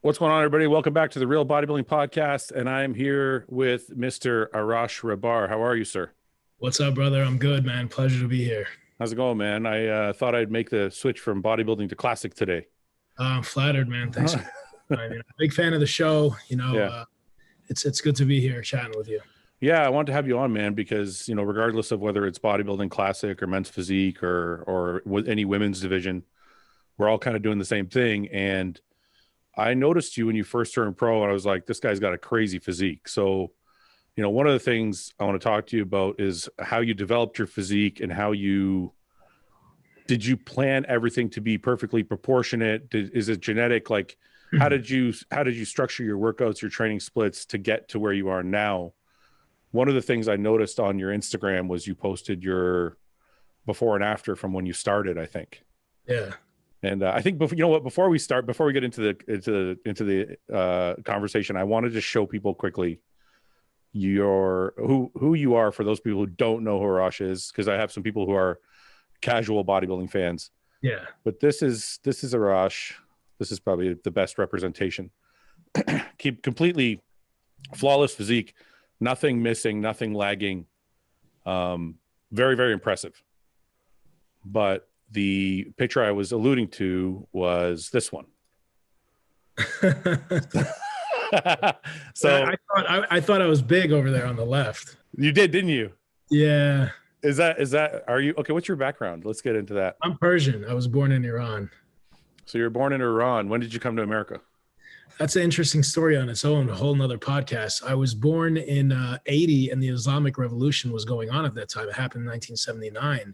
What's going on, everybody? Welcome back to the Real Bodybuilding Podcast, and I'm here with Mr. Arash Rahbar. How are you, sir? What's up, brother? I'm good, man. Pleasure to be here. How's it going, man? I thought I'd make the switch from bodybuilding to classic today. I'm flattered, man. Thanks. I'm a big fan of the show. It's good to be here chatting with you. Yeah, I wanted to have you on, man, because, regardless of whether it's bodybuilding classic or men's physique or any women's division, we're all kind of doing the same thing. And I noticed you when you first turned pro, and I was like, this guy's got a crazy physique. So, one of the things I want to talk to you about is how you developed your physique and did you plan everything to be perfectly proportionate? Is it genetic? Like, how did you structure your workouts, your training splits to get to where you are now? One of the things I noticed on your Instagram was you posted your before and after from when you started, I think. Yeah. And I think before we get into the conversation, I wanted to show people quickly who you are for those people who don't know who Arash is, because I have some people who are casual bodybuilding fans. Yeah. But this is Arash. This is probably the best representation. Keep completely flawless physique, nothing missing, nothing lagging. Very, very impressive. But the picture I was alluding to was this one. So I thought I was big over there on the left. You did, didn't you? Yeah. Are you okay? What's your background? Let's get into that. I'm Persian. I was born in Iran. So you're born in Iran. When did you come to America? That's an interesting story on its own, a whole nother podcast. I was born in 80, and the Islamic Revolution was going on at that time. It happened in 1979.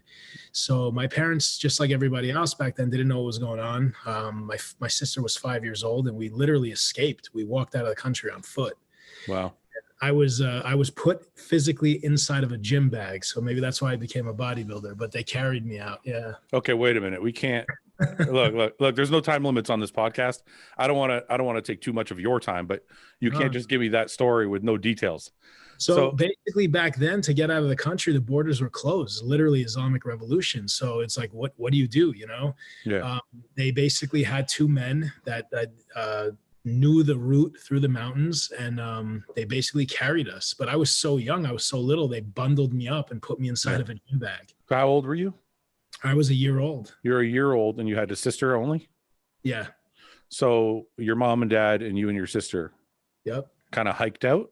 So my parents, just like everybody else back then, didn't know what was going on. My sister was 5 years old, and we literally escaped. We walked out of the country on foot. Wow. I was put physically inside of a gym bag, so maybe that's why I became a bodybuilder. But they carried me out. Yeah. Okay, wait a minute. We can't. Look. There's no time limits on this podcast. I don't want to take too much of your time, but you can't just give me that story with no details. So basically, back then, to get out of the country, the borders were closed. Literally, Islamic Revolution. So it's like, what do you do? Yeah. They basically had two men that knew the route through the mountains, and they basically carried us. But I was so young, I was so little. They bundled me up and put me inside of a gym bag. How old were you? I was a year old. You're a year old, and you had a sister only? Yeah. So your mom and dad and you and your sister kind of hiked out?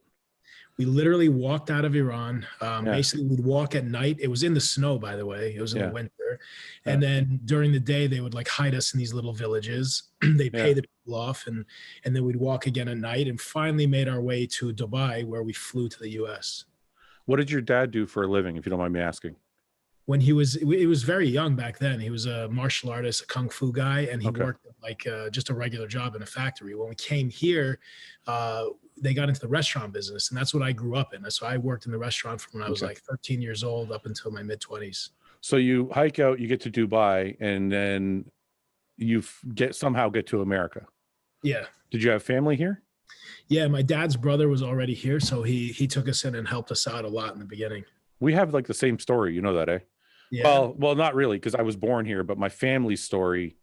We literally walked out of Iran. Basically, we'd walk at night. It was in the snow, by the way. It was in the winter. And then during the day, they would hide us in these little villages. They'd pay the people off, and then we'd walk again at night, and finally made our way to Dubai, where we flew to the U.S. What did your dad do for a living, if you don't mind me asking? When it was very young back then. He was a martial artist, a kung fu guy, and he worked just a regular job in a factory. When we came here, they got into the restaurant business, and that's what I grew up in. So I worked in the restaurant from when I was 13 years old up until my mid-20s. So you hike out, you get to Dubai, and then you somehow get to America. Yeah. Did you have family here? Yeah, my dad's brother was already here, so he took us in and helped us out a lot in the beginning. We have the same story, you know that, eh? Yeah. Well, not really, because I was born here, but my family's story,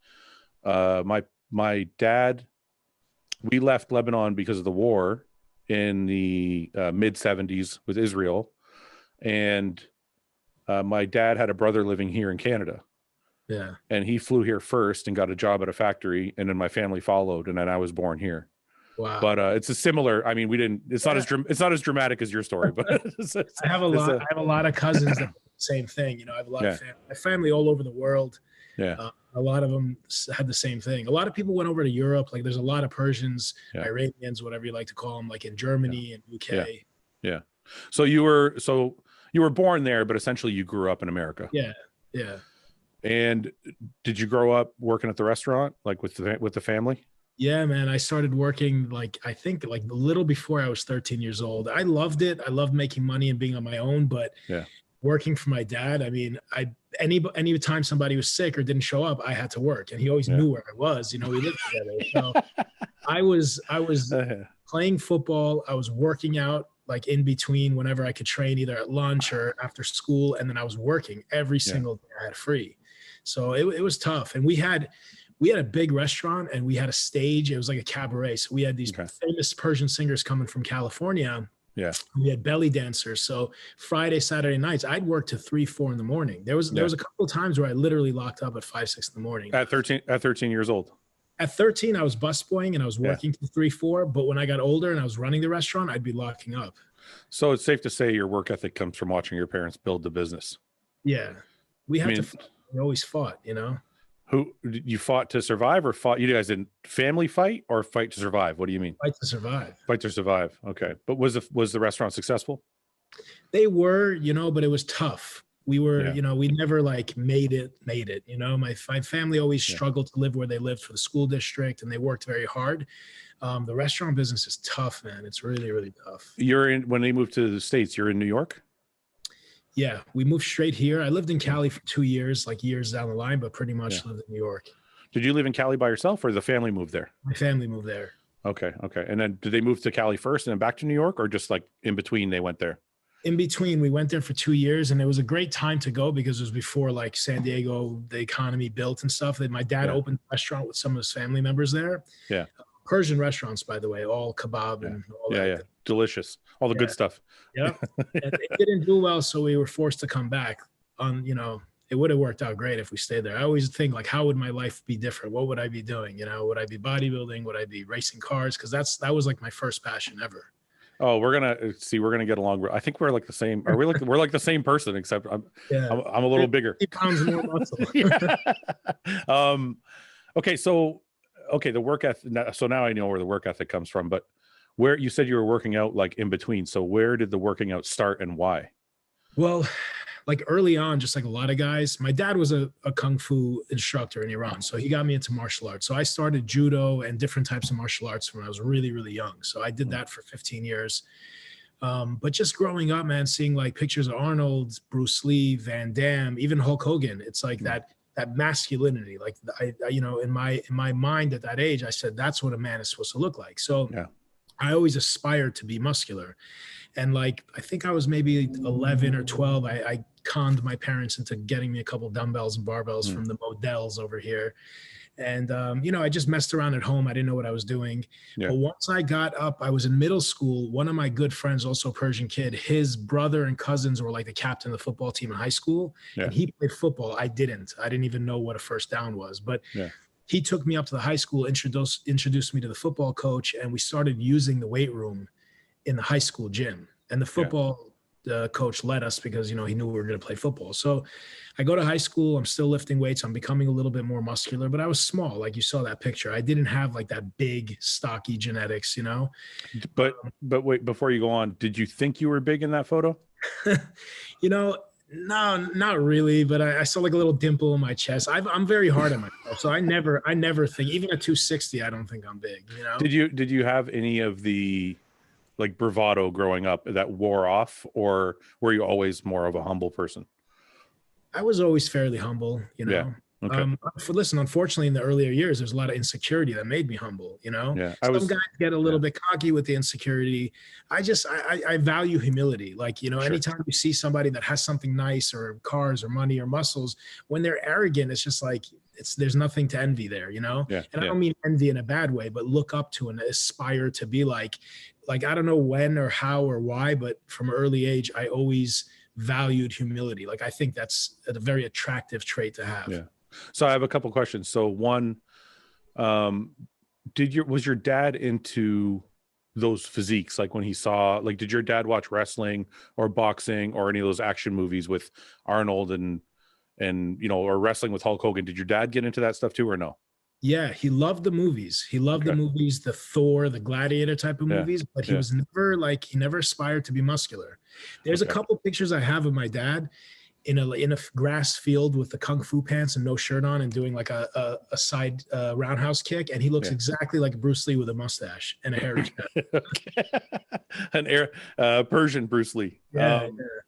my dad, we left Lebanon because of the war in the mid 70s with Israel. And my dad had a brother living here in Canada. Yeah. And he flew here first and got a job at a factory. And then my family followed, and then I was born here. Wow. But it's a similar, I mean, it's not as dramatic as your story, but I have a lot of cousins that do the same thing. I have a lot of family all over the world. Yeah. A lot of them had the same thing. A lot of people went over to Europe. There's a lot of Persians, Iranians, whatever you like to call them, in Germany and UK. Yeah. So you were born there, but essentially you grew up in America. Yeah. Yeah. And did you grow up working at the restaurant, with the family? Yeah, man. I started working I think a little before I was 13 years old. I loved it. I loved making money and being on my own, but working for my dad, I mean, any time somebody was sick or didn't show up, I had to work, and he always knew where I was. We lived together. So I was playing football. I was working out in between whenever I could train, either at lunch or after school, and then I was working every single day I had free. So it was tough, and we had we had a big restaurant and we had a stage. It was like a cabaret. So we had these famous Persian singers coming from California. Yeah. We had belly dancers. So Friday, Saturday nights, I'd work to 3, 4 in the morning. There was a couple of times where I literally locked up at 5, 6 in the morning. At 13 years old. At 13, I was busboying and I was working to 3, 4. But when I got older and I was running the restaurant, I'd be locking up. So it's safe to say your work ethic comes from watching your parents build the business. Yeah. We had to fight. We always fought, you know? Who you fought to survive, or fought? You guys didn't family fight or fight to survive? What do you mean? Fight to survive. Fight to survive. Okay. But was the restaurant successful? They were, you know, but it was tough. We were, you know, we never like made it, you know, my family always struggled to live where they lived for the school district, and they worked very hard. The restaurant business is tough, man. It's really, really tough. When they moved to the States, you're in New York? Yeah, we moved straight here. I lived in Cali for 2 years, like years down the line, but pretty much lived in New York. Did you live in Cali by yourself, or the family moved there? My family moved there. Okay. And then did they move to Cali first and then back to New York, or just like in between they went there? In between, we went there for 2 years, and it was a great time to go because it was before like San Diego, the economy built and stuff. My dad opened a restaurant with some of his family members there. Yeah. Persian restaurants, by the way, all kebab and all that. Yeah. Delicious. All the good stuff. Yeah. And it didn't do well, so we were forced to come back. You know, it would have worked out great if we stayed there. I always think like, how would my life be different? What would I be doing? You know, would I be bodybuilding? Would I be racing cars? Because that was like my first passion ever. Oh, we're gonna get along. I think we're like the same. Are we like we're like the same person, except I'm a little bigger. 50 pounds more muscle. Okay, so the work ethic. So now I know where the work ethic comes from. But where you said you were working out like in between. So where did the working out start and why? Well, like early on, just like a lot of guys, my dad was a kung fu instructor in Iran. So he got me into martial arts. So I started judo and different types of martial arts when I was really, really young. So I did that for 15 years. But just growing up, man, seeing like pictures of Arnold, Bruce Lee, Van Damme, even Hulk Hogan, it's like that masculinity. Like you know, in my mind at that age, I said, that's what a man is supposed to look like. So I always aspired to be muscular. And like, I think I was maybe 11 or 12. I conned my parents into getting me a couple dumbbells and barbells from the Models over here. And, you know, I just messed around at home. I didn't know what I was doing. But once I got up, I was in middle school. One of my good friends, also a Persian kid, his brother and cousins were like the captain of the football team in high school. And he played football. I didn't even know what a first down was. But he took me up to the high school, introduced me to the football coach, and we started using the weight room in the high school gym. And the football coach led us because, you know, he knew we were going to play football. So I go to high school. I'm still lifting weights. I'm becoming a little bit more muscular, but I was small. Like you saw that picture. I didn't have like that big, stocky genetics, you know? But wait, before you go on, did you think you were big in that photo? You know, no, not really, but I saw like a little dimple in my chest. I'm very hard on myself. So I never think, even at 260, I don't think I'm big, you know? Did you have any of the like bravado growing up that wore off, or were you always more of a humble person? I was always fairly humble, you know? Yeah. Okay. Unfortunately, in the earlier years, there's a lot of insecurity that made me humble, you know? Yeah. Some guys get a little bit cocky with the insecurity. I value humility. Like, you know, anytime you see somebody that has something nice or cars or money or muscles, when they're arrogant, it's just like, there's nothing to envy there, you know? Yeah. And I don't mean envy in a bad way, but look up to and aspire to be like, I don't know when or how or why, but from an early age, I always valued humility. Like, I think that's a very attractive trait to have. Yeah. So I have a couple questions. So one, was your dad into those physiques? Like when he saw, like, did your dad watch wrestling or boxing or any of those action movies with Arnold and, you know, or wrestling with Hulk Hogan? Did your dad get into that stuff too, or no? Yeah, he loved the movies. He loved the movies, the Thor, the Gladiator type of movies, but he was never like, he never aspired to be muscular. There's a couple pictures I have of my dad in a grass field with the kung fu pants and no shirt on and doing like a side roundhouse kick, and he looks exactly like Bruce Lee with a mustache and a hairy An Persian Bruce Lee.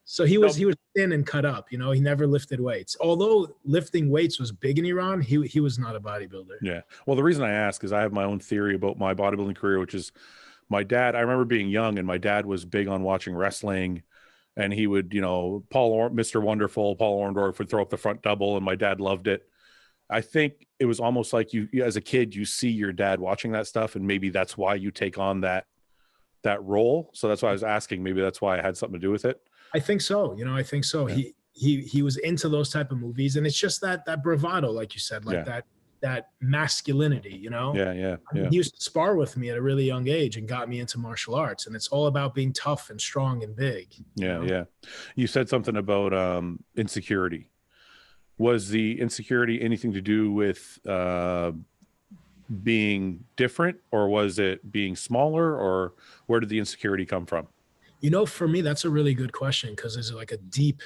So he was thin and cut up, you know. He never lifted weights. Although lifting weights was big in Iran, he was not a bodybuilder. Yeah. Well, the reason I ask is I have my own theory about my bodybuilding career, which is my dad. I remember being young and my dad was big on watching wrestling. And he would, you know, Mr. Wonderful, Paul Orndorff would throw up the front double, and my dad loved it. I think it was almost like you as a kid, you see your dad watching that stuff, and maybe that's why you take on that role. So that's why I was asking. Maybe that's why it had something to do with it. I think so. I think so. Yeah. He was into those type of movies, and it's just that bravado, like you said, like that masculinity, Yeah. He used to spar with me at a really young age and got me into martial arts, and it's all about being tough and strong and big. Yeah. You said something about insecurity. Was the insecurity anything to do with being different, or was it being smaller, or where did the insecurity come from? For me, that's a really good question, because there's like a deep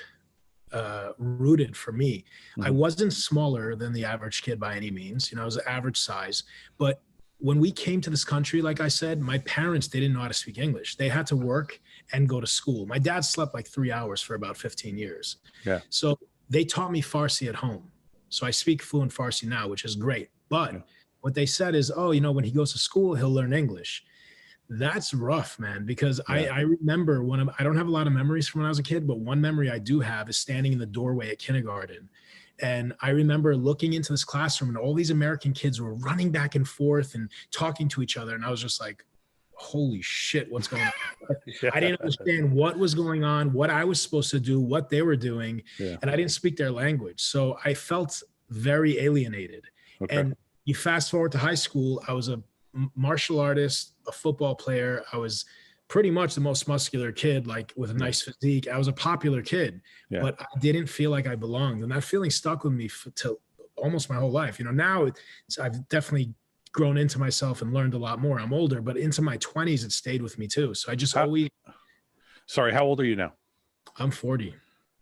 rooted for me. Mm-hmm. I wasn't smaller than the average kid by any means. I was average size. But when we came to this country, like I said, my parents, they didn't know how to speak English. They had to work and go to school. My dad slept like 3 hours for about 15 years. Yeah. So they taught me Farsi at home. So I speak fluent Farsi now, which is great. But what they said is, when he goes to school, he'll learn English. That's rough, man, because I remember I don't have a lot of memories from when I was a kid, but one memory I do have is standing in the doorway at kindergarten. And I remember looking into this classroom, and all these American kids were running back and forth and talking to each other. And I was just like, holy shit, what's going on? I didn't understand what was going on, what I was supposed to do, what they were doing. Yeah. And I didn't speak their language. So I felt very alienated. Okay. And you fast forward to high school, I was a martial artist, a football player. I was pretty much the most muscular kid, like with a nice physique. I was a popular kid, but I didn't feel like I belonged. And that feeling stuck with me till almost my whole life. Now I've definitely grown into myself and learned a lot more. I'm older, but into my 20s, it stayed with me too. So I just always. Sorry, how old are you now? I'm 40.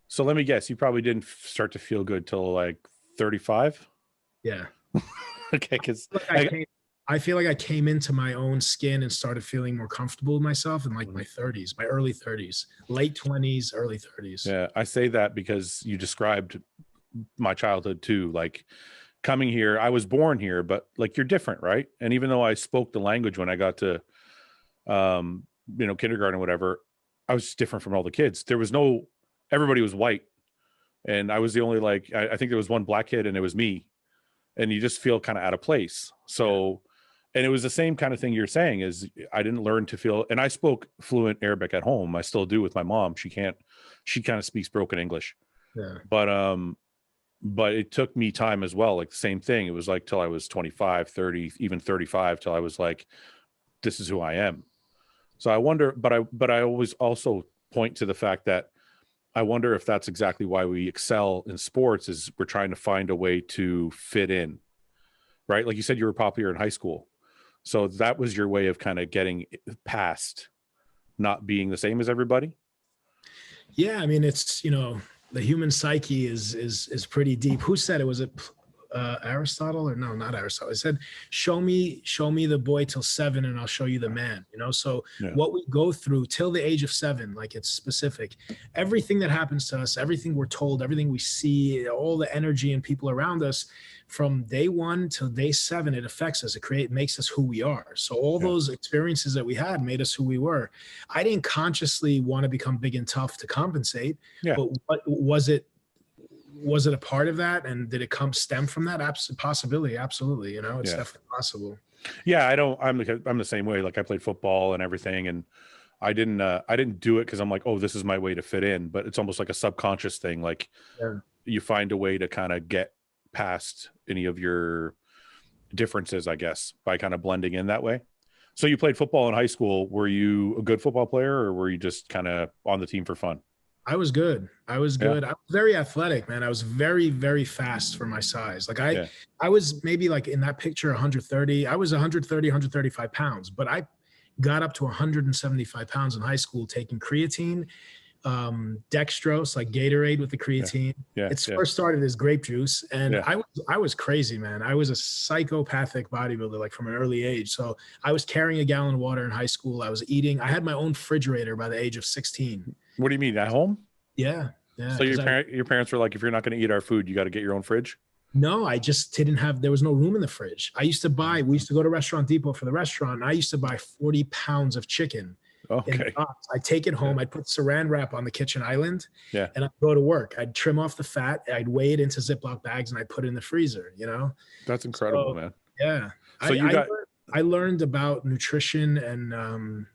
So let me guess, you probably didn't start to feel good till like 35? Yeah. Okay, because I feel like I came into my own skin and started feeling more comfortable with myself in like my 30s, my early 30s, late 20s, early 30s. Yeah, I say that because you described my childhood too. Like coming here, I was born here, but like you're different, right? And even though I spoke the language when I got to, kindergarten or whatever, I was different from all the kids. Everybody was white, and I was the only I think there was one black kid, and it was me, and you just feel kind of out of place. So, and it was the same kind of thing you're saying is I didn't learn to feel, and I spoke fluent Arabic at home. I still do with my mom. She kind of speaks broken English. Yeah. But it took me time as well. Like the same thing. It was like till I was 25, 30, even 35, till I was like, this is who I am. So I wonder, but I always also point to the fact that I wonder if that's exactly why we excel in sports is we're trying to find a way to fit in, right? Like you said, you were popular in high school. So that was your way of kind of getting past not being the same as everybody. Yeah. I mean, it's, the human psyche is pretty deep. Who said it? Was it Aristotle or no, not Aristotle? It said, show me the boy till 7 and I'll show you the man, So what we go through till the age of 7, like it's specific, everything that happens to us, everything we're told, everything we see, all the energy and people around us from day 1 till day 7, it affects us. It makes us who we are. So all those experiences that we had made us who we were. I didn't consciously want to become big and tough to compensate, but what was it a part of that? And did it stem from that? Possibility. Absolutely. It's definitely possible. Yeah. I'm the same way. Like I played football and everything. And I didn't do it because I'm like, oh, this is my way to fit in, but it's almost like a subconscious thing. Like you find a way to kind of get past any of your differences, I guess, by kind of blending in that way. So you played football in high school. Were you a good football player or were you just kind of on the team for fun? I was good. I was very athletic, man. I was very, very fast for my size. Like I was maybe like in that picture, 130, I was 130, 135 pounds, but I got up to 175 pounds in high school, taking creatine, dextrose, like Gatorade with the creatine. First started as grape juice. And I was crazy, man. I was a psychopathic bodybuilder, like from an early age. So I was carrying a gallon of water in high school. I had my own refrigerator by the age of 16. What do you mean, at home? Yeah. So your parents were like, if you're not going to eat our food, you got to get your own fridge? No, I just didn't there was no room in the fridge. We used to go to Restaurant Depot for the restaurant, and I used to buy 40 pounds of chicken in the Okay. box. I'd take it home. I'd put saran wrap on the kitchen island, Yeah. and I'd go to work. I'd trim off the fat. I'd weigh it into Ziploc bags, and I'd put it in the freezer, you know? That's incredible, So, man. yeah. So I learned about nutrition and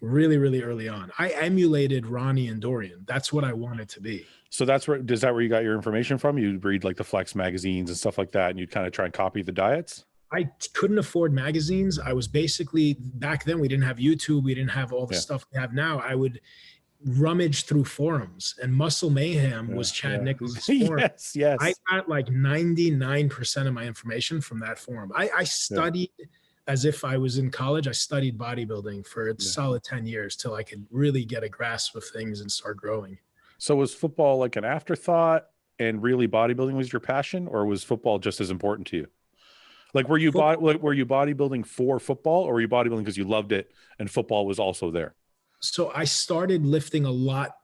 really, really early on. I emulated Ronnie and Dorian. That's what I wanted to be. So is that where you got your information from? You read like the Flex magazines and stuff like that, and you'd kind of try and copy the diets? I couldn't afford magazines. I was basically, back then we didn't have YouTube. We didn't have all the stuff we have now. I would rummage through forums, and Muscle Mayhem was Chad Nichols' forum. Yes. I got like 99% of my information from that forum. I studied as if I was in college. I studied bodybuilding for a solid 10 years till I could really get a grasp of things and start growing. So was football like an afterthought and really bodybuilding was your passion, or was football just as important to you? Like, were you bodybuilding for football, or were you bodybuilding because you loved it and football was also there? So I started lifting a lot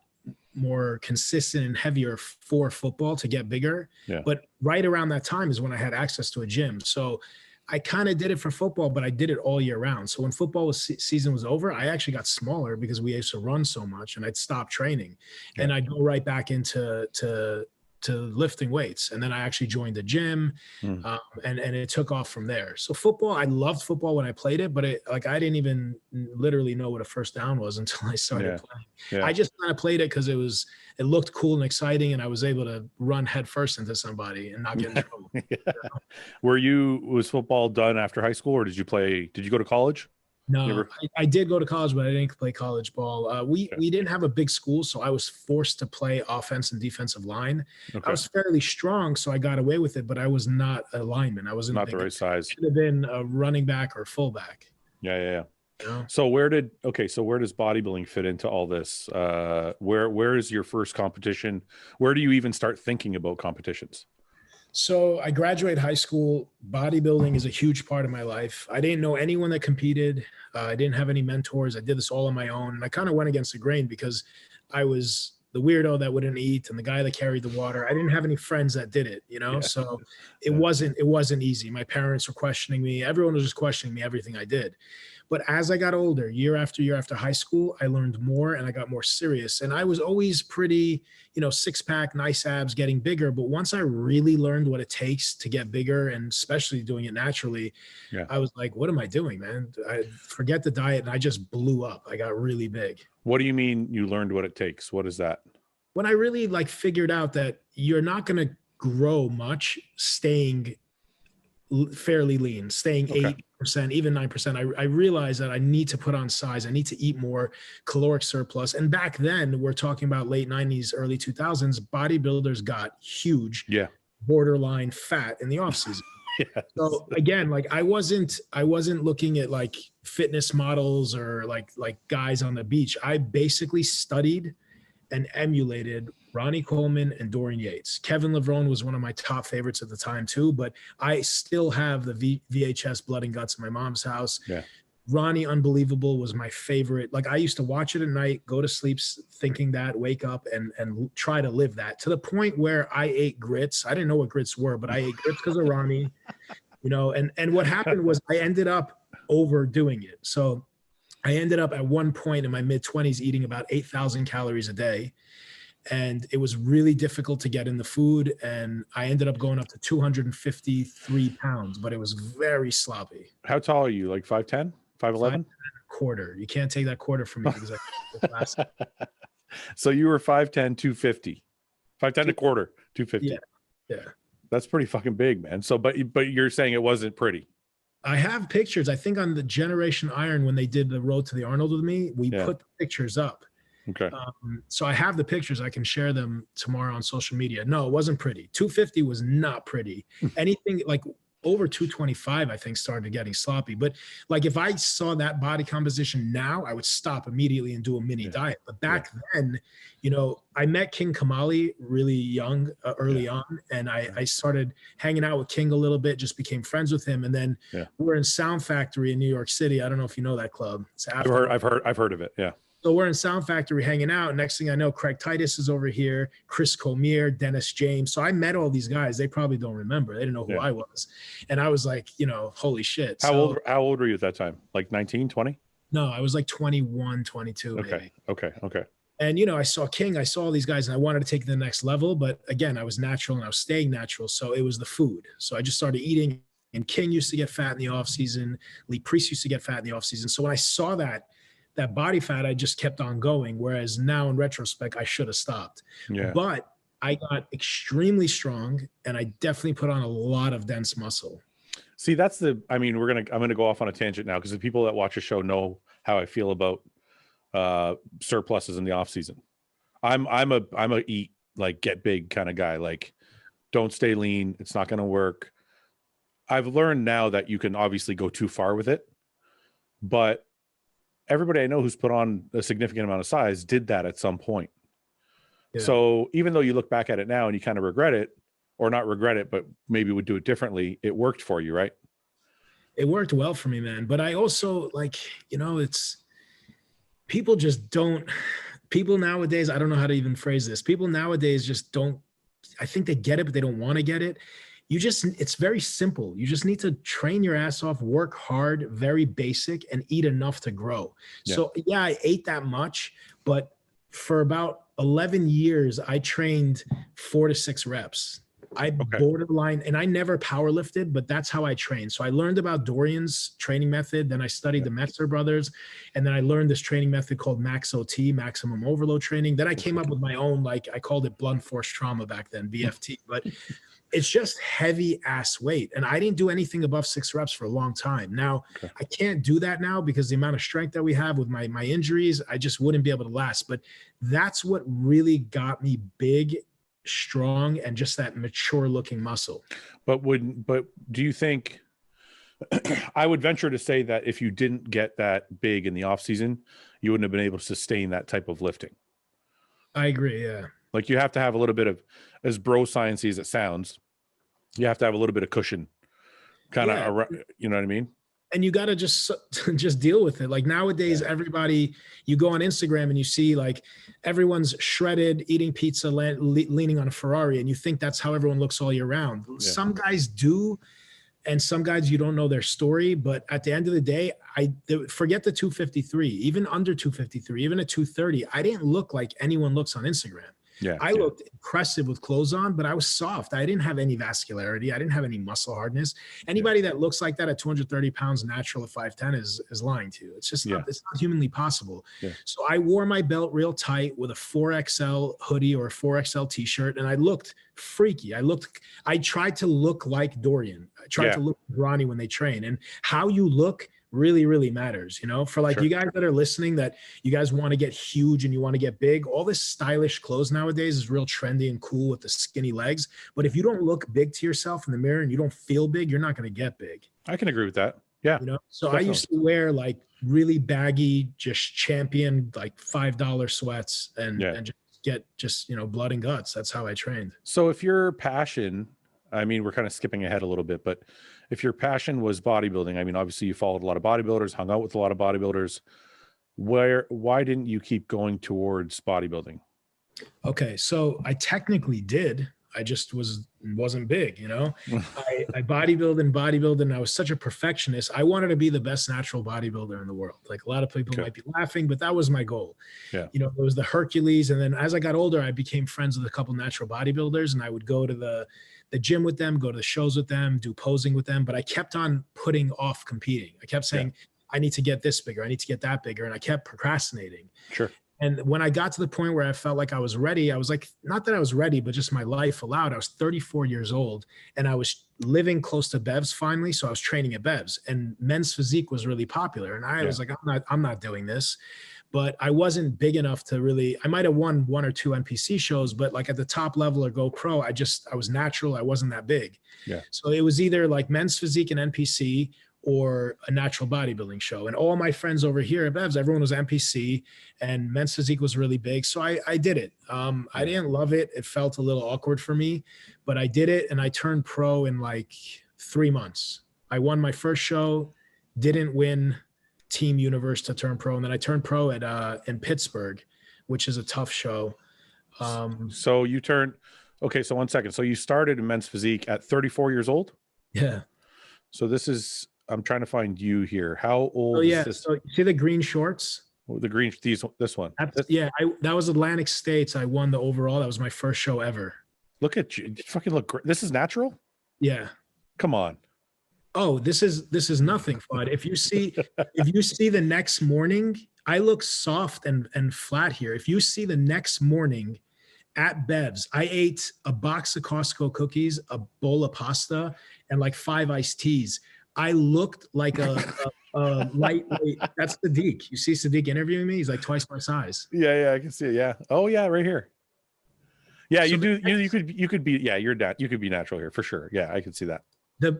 more consistent and heavier for football to get bigger. Yeah. But right around that time is when I had access to a gym. So I kind of did it for football, but I did it all year round. So when football season was over, I actually got smaller because we used to run so much, and I'd stop training and I'd go right back into lifting weights. And then I actually joined the gym and it took off from there. So football, I loved football when I played it, but I didn't even literally know what a first down was until I started playing. Yeah. I just kind of played it because it looked cool and exciting, and I was able to run head first into somebody and not get in trouble. Was football done after high school, or did you go to college? No, I did go to college, but I didn't play college ball. We didn't have a big school, so I was forced to play offense and defensive line. Okay. I was fairly strong, so I got away with it, but I was not a lineman. I wasn't not the right size. Should have been a running back or fullback. Yeah. You know? So where does bodybuilding fit into all this? Where is your first competition? Where do you even start thinking about competitions? So I graduated high school. Bodybuilding is a huge part of my life. I didn't know anyone that competed. I didn't have any mentors. I did this all on my own. And I kind of went against the grain because I was the weirdo that wouldn't eat and the guy that carried the water. I didn't have any friends that did it, you know? So it wasn't easy. My parents were questioning me. Everyone was just questioning me, everything I did. But as I got older, year after year after high school, I learned more and I got more serious. And I was always pretty, six pack, nice abs, getting bigger. But once I really learned what it takes to get bigger, and especially doing it naturally, I was like, what am I doing, man? I forget the diet. And I just blew up. I got really big. What do you mean you learned what it takes? What is that? When I really figured out that you're not going to grow much staying fairly lean, staying 8%, even 9%. I realized that I need to put on size. I need to eat more, caloric surplus. And back then, we're talking about late 90s, early 2000s, bodybuilders got huge, borderline fat in the off season. So again, I wasn't looking at fitness models or like guys on the beach. I basically studied and emulated Ronnie Coleman and Dorian Yates. Kevin Levrone was one of my top favorites at the time too, but I still have the VHS Blood and Guts in my mom's house. Yeah. Ronnie Unbelievable was my favorite. I used to watch it at night, go to sleep thinking that, wake up and try to live that, to the point where I ate grits. I didn't know what grits were, but I ate grits because of Ronnie, and what happened was I ended up overdoing it. So I ended up at one point in my mid-20s eating about 8,000 calories a day. And it was really difficult to get in the food. And I ended up going up to 253 pounds, but it was very sloppy. How tall are you? 5'10", 5'11"? Quarter. You can't take that quarter from me because I So you were 5'10", 250. 5'10" and a quarter, 250. Yeah. That's pretty fucking big, man. So, but you're saying it wasn't pretty. I have pictures. I think on the Generation Iron, when they did the Road to the Arnold with me, we put the pictures up. Okay. So I have the pictures. I can share them tomorrow on social media. No, it wasn't pretty. 250 was not pretty. Anything over 225, I think, started getting sloppy. But if I saw that body composition now, I would stop immediately and do a mini diet. But back then, I met King Kamali really young, early on. And I started hanging out with King a little bit, just became friends with him. And then we're in Sound Factory in New York City. I don't know if you know that club. I've heard of it. Yeah. So we're in Sound Factory hanging out. Next thing I know, Craig Titus is over here, Chris Comier, Dennis James. So I met all these guys. They probably don't remember. They didn't know who I was. And I was like, holy shit. How old were you at that time? 19, 20? No, I was like 21, 22 maybe. Okay. And, you know, I saw King, I saw all these guys and I wanted to take it to the next level. But again, I was natural and I was staying natural. So it was the food. So I just started eating, and King used to get fat in the off season. Lee Priest used to get fat in the off season. So when I saw that body fat, I just kept on going. Whereas now in retrospect, I should have stopped. Yeah. But I got extremely strong and I definitely put on a lot of dense muscle. See, I'm going to go off on a tangent now, because the people that watch the show know how I feel about surpluses in the off season. I'm a eat, like, get big kind of guy. Like, don't stay lean. It's not going to work. I've learned now that you can obviously go too far with it, but everybody I know who's put on a significant amount of size did that at some point. Yeah. So even though you look back at it now and you kind of regret it, or not regret it, but maybe would do it differently, it worked for you, right? It worked well for me, man. But I also, like, you know, it's people nowadays, I don't know how to even phrase this. People nowadays just don't, I think they get it, but they don't want to get it. It's very simple. You just need to train your ass off, work hard, very basic, and eat enough to grow. Yeah. So yeah, I ate that much, but for about 11 years, I trained 4 to 6 reps. Borderline, and I never power lifted, but that's how I trained. So I learned about Dorian's training method. Then I studied the Metzler brothers. And then I learned this training method called Max OT, maximum overload training. Then I came up with my own, like, I called it blunt force trauma back then, BFT, but it's just heavy ass weight. And I didn't do anything above 6 reps for a long time. Now I can't do that now because the amount of strength that we have with my injuries, I just wouldn't be able to last. But that's what really got me big, strong, and just that mature looking muscle. But do you think, I would venture to say that if you didn't get that big in the off season, you wouldn't have been able to sustain that type of lifting? I agree. Yeah. Like, you have to have a little bit of, as bro sciencey as it sounds, you have to have a little bit of cushion, kind of, you know what I mean? And you got to just deal with it. Like nowadays, everybody, you go on Instagram and you see like everyone's shredded, eating pizza, leaning on a Ferrari. And you think that's how everyone looks all year round. Yeah. Some guys do. And some guys, you don't know their story. But at the end of the day, forget the 253, even under 253, even at 230, I didn't look like anyone looks on Instagram. Yeah, I looked impressive with clothes on, but I was soft. I didn't have any vascularity. I didn't have any muscle hardness. Anybody that looks like that at 230 pounds natural at 5'10" is lying to you. It's just it's not humanly possible. Yeah. So I wore my belt real tight with a 4XL hoodie or a 4XL t-shirt, and I looked freaky. I tried to look like Dorian. I tried to look like Ronnie when they train. And how you look really, really matters, you know, for like you guys that are listening, that you guys want to get huge and you want to get big. All this stylish clothes nowadays is real trendy and cool with the skinny legs. But if you don't look big to yourself in the mirror and you don't feel big, you're not going to get big. I can agree with that. Yeah. You know, so definitely. I used to wear like really baggy, just Champion, like $5 sweats and just get you know, blood and guts. That's how I trained. So if your passion, I mean, we're kind of skipping ahead a little bit, but if your passion was bodybuilding, I mean, obviously you followed a lot of bodybuilders, hung out with a lot of bodybuilders. Why didn't you keep going towards bodybuilding? Okay, so I technically did. I just wasn't big, you know. I bodybuilded, and I was such a perfectionist. I wanted to be the best natural bodybuilder in the world. Like a lot of people might be laughing, but that was my goal. Yeah. You know, it was the Hercules. And then as I got older, I became friends with a couple natural bodybuilders, and I would go to the gym with them, go to the shows with them, do posing with them. But I kept on putting off competing. I kept saying, I need to get this bigger. I need to get that bigger. And I kept procrastinating. Sure. And when I got to the point where I felt like I was ready, I was like, not that I was ready, but just my life allowed. I was 34 years old and I was living close to Bev's finally. So I was training at Bev's, and men's physique was really popular. And I was like, I'm not doing this. But I wasn't big enough to really, I might've won 1 or 2 NPC shows, but like at the top level or Go Pro, I was natural. I wasn't that big. Yeah. So it was either like men's physique and NPC or a natural bodybuilding show. And all my friends over here at Bev's, everyone was NPC, and men's physique was really big. So I did it. I didn't love it. It felt a little awkward for me, but I did it. And I turned pro in like 3 months. I won my first show, didn't win Team Universe to turn pro. And then I turned pro at in Pittsburgh, which is a tough show. So you turned, okay. So 1 second. So you started in men's physique at 34 years old? Yeah. So this is I'm trying to find you here. How old Oh yeah. is this? So you see the green shorts? Oh, the green, this one. That was Atlantic States. I won the overall. That was my first show ever. Look at you. You fucking look great. This is natural? Yeah. Come on. Oh, this is nothing, Fouad. If you see the next morning, I look soft and flat here. If you see the next morning at Bev's, I ate a box of Costco cookies, a bowl of pasta, and like 5 iced teas. I looked like a lightweight. That's Sadiq. You see Sadiq interviewing me? He's like twice my size. Yeah, I can see it. Yeah. Oh yeah, right here. Yeah, so you could be, yeah, you could be natural here for sure. Yeah, I can see that.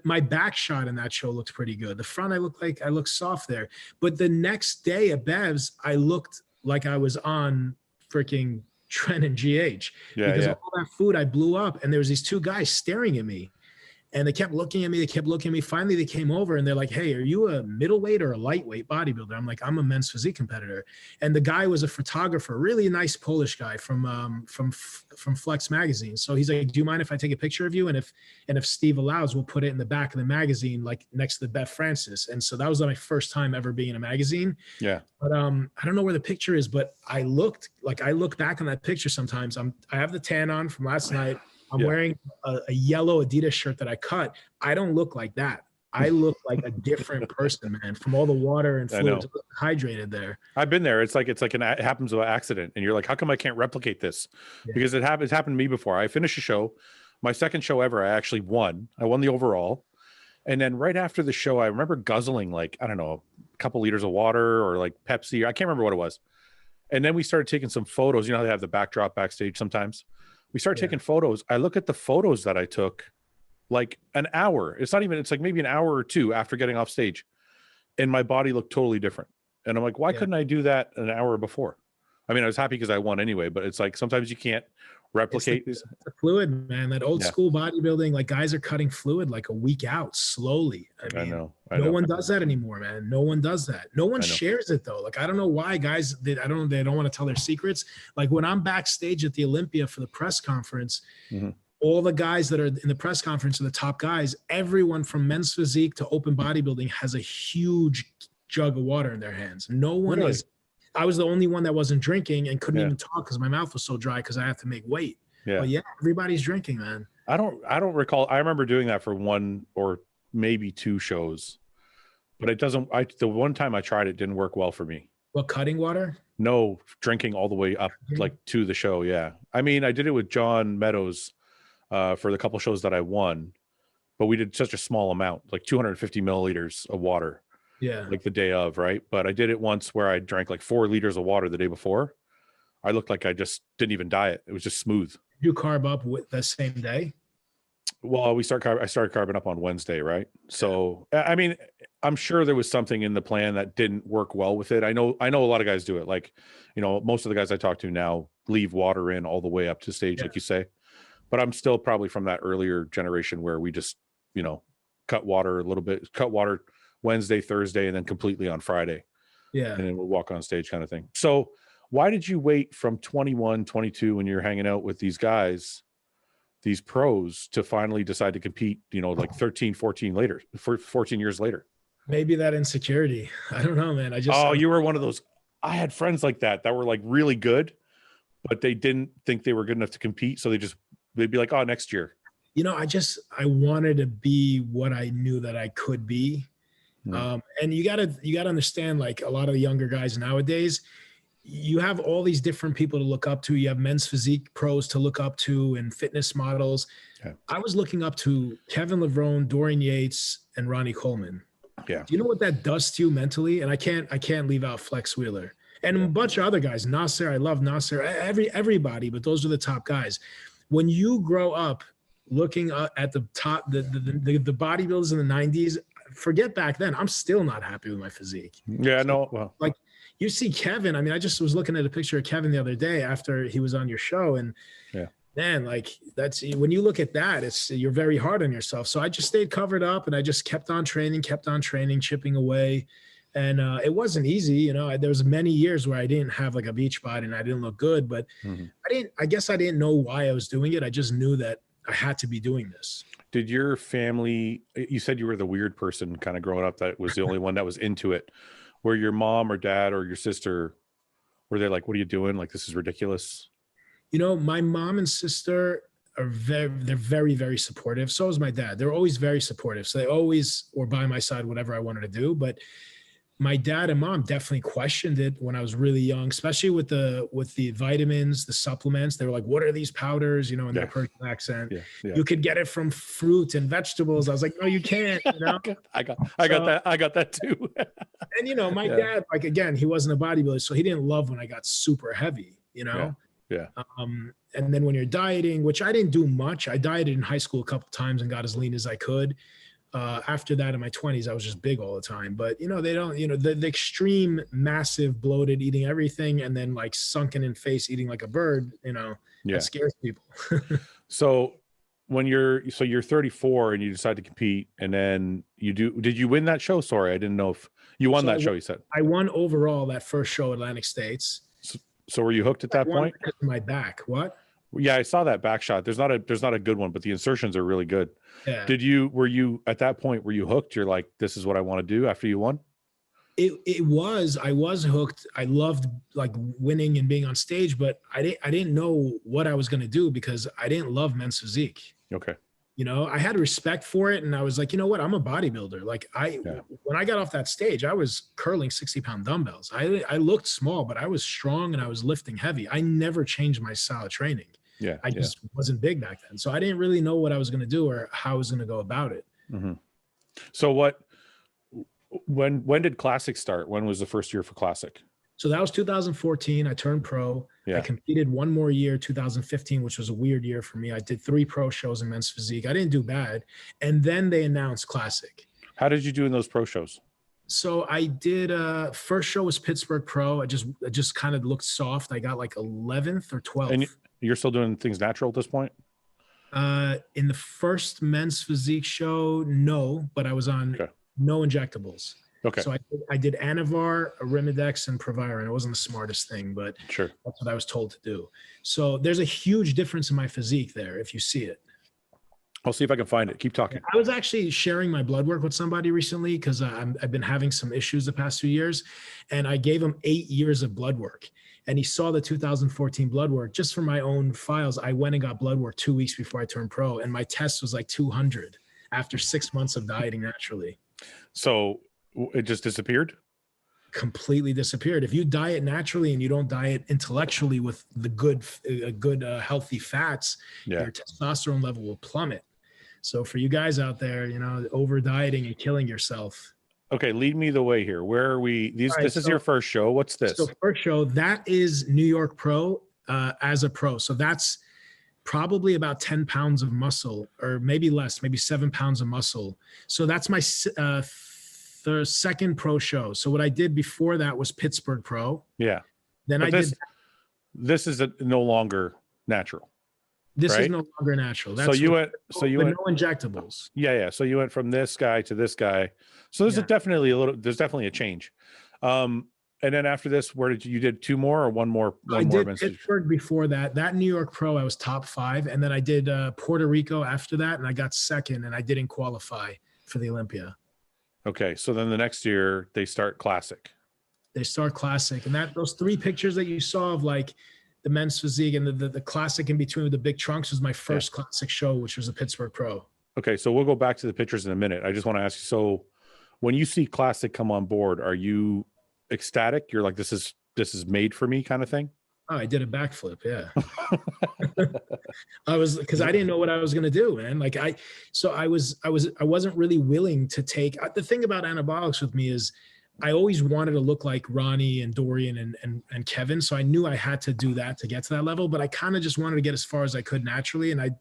My back shot in that show looked pretty good. The front, I looked soft there. But the next day at Bev's, I looked like I was on freaking Trent and GH because of all that food I blew up. And there was these 2 guys staring at me. And they kept looking at me. Finally, they came over and they're like, "Hey, are you a middleweight or a lightweight bodybuilder?" I'm like, "I'm a men's physique competitor." And the guy was a photographer, really nice Polish guy from Flex magazine. So he's like, "Do you mind if I take a picture of you? And if Steve allows, we'll put it in the back of the magazine, like next to the Beth Francis." And so that was my first time ever being in a magazine. Yeah. But I don't know where the picture is, but I look back on that picture sometimes. I have the tan on from last night. I'm wearing a yellow Adidas shirt that I cut. I don't look like that. I look like a different person, man, from all the water and fluids hydrated there. I've been there. It happens by accident. And you're like, how come I can't replicate this? Yeah. Because it's happened to me before. I finished a show, my second show ever. I actually won. I won the overall. And then right after the show, I remember guzzling like, I don't know, a couple liters of water or like Pepsi. I can't remember what it was. And then we started taking some photos. You know, they have the backdrop backstage sometimes. We started taking photos. I look at the photos that I took like an hour. It's like maybe an hour or 2 after getting off stage. And my body looked totally different. And I'm like, why couldn't I do that an hour before? I mean, I was happy because I won anyway, but it's like sometimes you can't replicate. It's the fluid, man. That old school bodybuilding, like guys are cutting fluid like a week out slowly. I know. No one does that anymore, man. No one does that. No one shares it though. Like, I don't know why guys, they don't want to tell their secrets. Like when I'm backstage at the Olympia for the press conference, all the guys that are in the press conference are the top guys. Everyone from men's physique to open bodybuilding has a huge jug of water in their hands. No one is. I was the only one that wasn't drinking and couldn't even talk because my mouth was so dry because I have to make weight. But everybody's drinking, man. I don't recall. I remember doing that for 1 or maybe 2 shows, but it doesn't. The one time I tried it didn't work well for me. What, cutting water? No, drinking all the way up like to the show. Yeah, I mean, I did it with John Meadows for the couple shows that I won, but we did such a small amount, like 250 milliliters of water. Yeah. Like the day of, right? But I did it once where I drank like 4 liters of water the day before. I looked like I just didn't even diet. It was just smooth. You carb up with the same day? Well, I started carbing up on Wednesday, right? So, I mean, I'm sure there was something in the plan that didn't work well with it. I know a lot of guys do it. Like, you know, most of the guys I talk to now leave water in all the way up to stage, like you say. But I'm still probably from that earlier generation where we just, you know, cut water Wednesday, Thursday, and then completely on Friday. Yeah. And then we'll walk on stage kind of thing. So why did you wait from 21, 22 when you're hanging out with these guys, these pros, to finally decide to compete, you know, like 14 years later? Maybe that insecurity. I don't know, man. You were one of those. I had friends like that were like really good, but they didn't think they were good enough to compete. So they'd be like, oh, next year. You know, I wanted to be what I knew that I could be. And you gotta understand, like a lot of the younger guys nowadays, you have all these different people to look up to. You have men's physique pros to look up to and fitness models. Okay. I was looking up to Kevin Levrone, Dorian Yates, and Ronnie Coleman. Yeah. Do you know what that does to you mentally? And I can't leave out Flex Wheeler and a bunch of other guys. Nasser, I love Nasser. Everybody, but those are the top guys. When you grow up looking at the top, the bodybuilders in the 90s, forget back then. I'm still not happy with my physique. Yeah, no. Well, like you see Kevin. I mean, I just was looking at a picture of Kevin the other day after he was on your show, and man, like that's when you look at that, you're very hard on yourself. So I just stayed covered up, and I just kept on training, chipping away, and it wasn't easy. You know, there was many years where I didn't have like a beach body and I didn't look good, but I guess I didn't know why I was doing it. I just knew that I had to be doing this. Did your family, you said you were the weird person kind of growing up that was the only one that was into it. Were your mom or dad or your sister, were they like, what are you doing? Like, this is ridiculous. You know, my mom and sister are they're very, very supportive. So is my dad. They're always very supportive. So they always were by my side, whatever I wanted to do. But my dad and mom definitely questioned it when I was really young, especially with the vitamins, the supplements. They were like, what are these powders? You know, in their Persian accent, you could get it from fruit and vegetables. I was like, no, you can't, you know. I got that too. And, you know, my dad, like, again, he wasn't a bodybuilder, so he didn't love when I got super heavy, you know? Yeah. And then when you're dieting, which I didn't do much, I dieted in high school a couple of times and got as lean as I could. After that, in my 20s, I was just big all the time. But, you know, they don't, you know, the extreme, massive, bloated, eating everything, and then like sunken in face, eating like a bird, you know, that scares people. So when you're 34 and you decide to compete, and then did you win that show? Sorry, I didn't know if you won that show, you said. I won overall that first show, Atlantic States. So were you hooked at that point? Because of my back. What? Yeah, I saw that back shot. There's not a good one, but the insertions are really good. Yeah. Were you at that point, were you hooked? You're like, this is what I want to do after you won? I was hooked. I loved like winning and being on stage, but I didn't know what I was going to do because I didn't love men's physique. Okay. You know, I had respect for it. And I was like, you know what? I'm a bodybuilder. Like when I got off that stage, I was curling 60-pound dumbbells. I looked small, but I was strong and I was lifting heavy. I never changed my style of training. Yeah. I just wasn't big back then. So I didn't really know what I was going to do or how I was going to go about it. Mm-hmm. So when did Classic start? When was the first year for Classic? So that was 2014. I turned pro. Yeah. I competed one more year, 2015, which was a weird year for me. I did 3 pro shows in men's physique. I didn't do bad. And then they announced Classic. How did you do in those pro shows? So I did first show was Pittsburgh Pro. I just kind of looked soft. I got like 11th or 12th. And you're still doing things natural at this point? In the first men's physique show, no, but I was on no injectables. Okay. So I did Anavar, Arimidex, and Proviron. It wasn't the smartest thing, but sure, that's what I was told to do. So there's a huge difference in my physique there if you see it. I'll see if I can find it. Keep talking. I was actually sharing my blood work with somebody recently because I've been having some issues the past few years, and I gave him 8 years of blood work. And he saw the 2014 blood work. Just for my own files, I went and got blood work 2 weeks before I turned pro, and my test was like 200 after 6 months of dieting naturally. So it just disappeared? Completely disappeared. If you diet naturally and you don't diet intellectually with the good healthy fats, your testosterone level will plummet. So for you guys out there, you know, over dieting and killing yourself. Okay, lead me the way here. Where are we? This is your first show. What's this? So first show, that is New York Pro as a pro. So that's probably about 10 pounds of muscle, or maybe less, maybe 7 pounds of muscle. So that's my the second pro show. So what I did before that was Pittsburgh Pro. Yeah. Then this is no longer natural. This is no longer natural. That's so you went no injectables. Yeah. So you went from this guy to this guy. So there's there's definitely a change. And then after this, where did you did 2 more or one more? I did Pittsburgh before that. That New York Pro, I was top 5. And then I did Puerto Rico after that. And I got second and I didn't qualify for the Olympia. Okay. So then the next year they start Classic. And those 3 pictures that you saw of like the men's physique and the Classic in between with the big trunks was my first Classic show, which was a Pittsburgh Pro. Okay. So we'll go back to the pictures in a minute. I just want to ask you, so when you see Classic come on board, are you ecstatic? You're like, this is made for me kind of thing? Oh, I did a backflip. Yeah. Because I didn't know what I was going to do, man. Like I wasn't really willing to take, the thing about anabolics with me is I always wanted to look like Ronnie and Dorian and Kevin. So I knew I had to do that to get to that level, but I kind of just wanted to get as far as I could naturally. And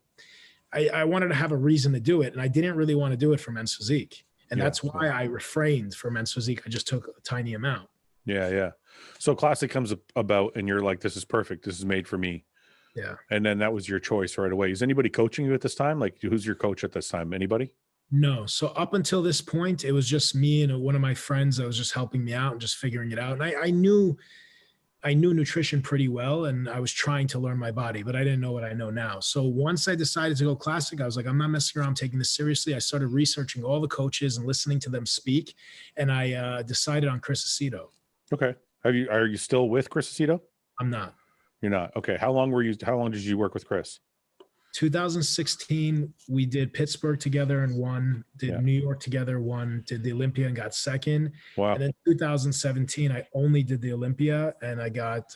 I wanted to have a reason to do it. And I didn't really want to do it for men's physique. And that's why I refrained for men's physique. I just took a tiny amount. Yeah. So Classic comes about and you're like, this is perfect. This is made for me. Yeah. And then that was your choice right away. Is anybody coaching you at this time? Like, who's your coach at this time? Anybody? No. So up until this point, it was just me and one of my friends that was just helping me out and just figuring it out. And I knew I knew nutrition pretty well, and I was trying to learn my body, but I didn't know what I know now. So once I decided to go classic, I was like, I'm not messing around, I'm taking this seriously. I started researching all the coaches and listening to them speak, and I decided on Chris Aceto. Okay. Are you still with Chris Aceto? I'm not. You're not. Okay. How long did you work with Chris? 2016, we did Pittsburgh together and won, did New York together, won, did the Olympia and got second. Wow. And then 2017, I only did the Olympia and I got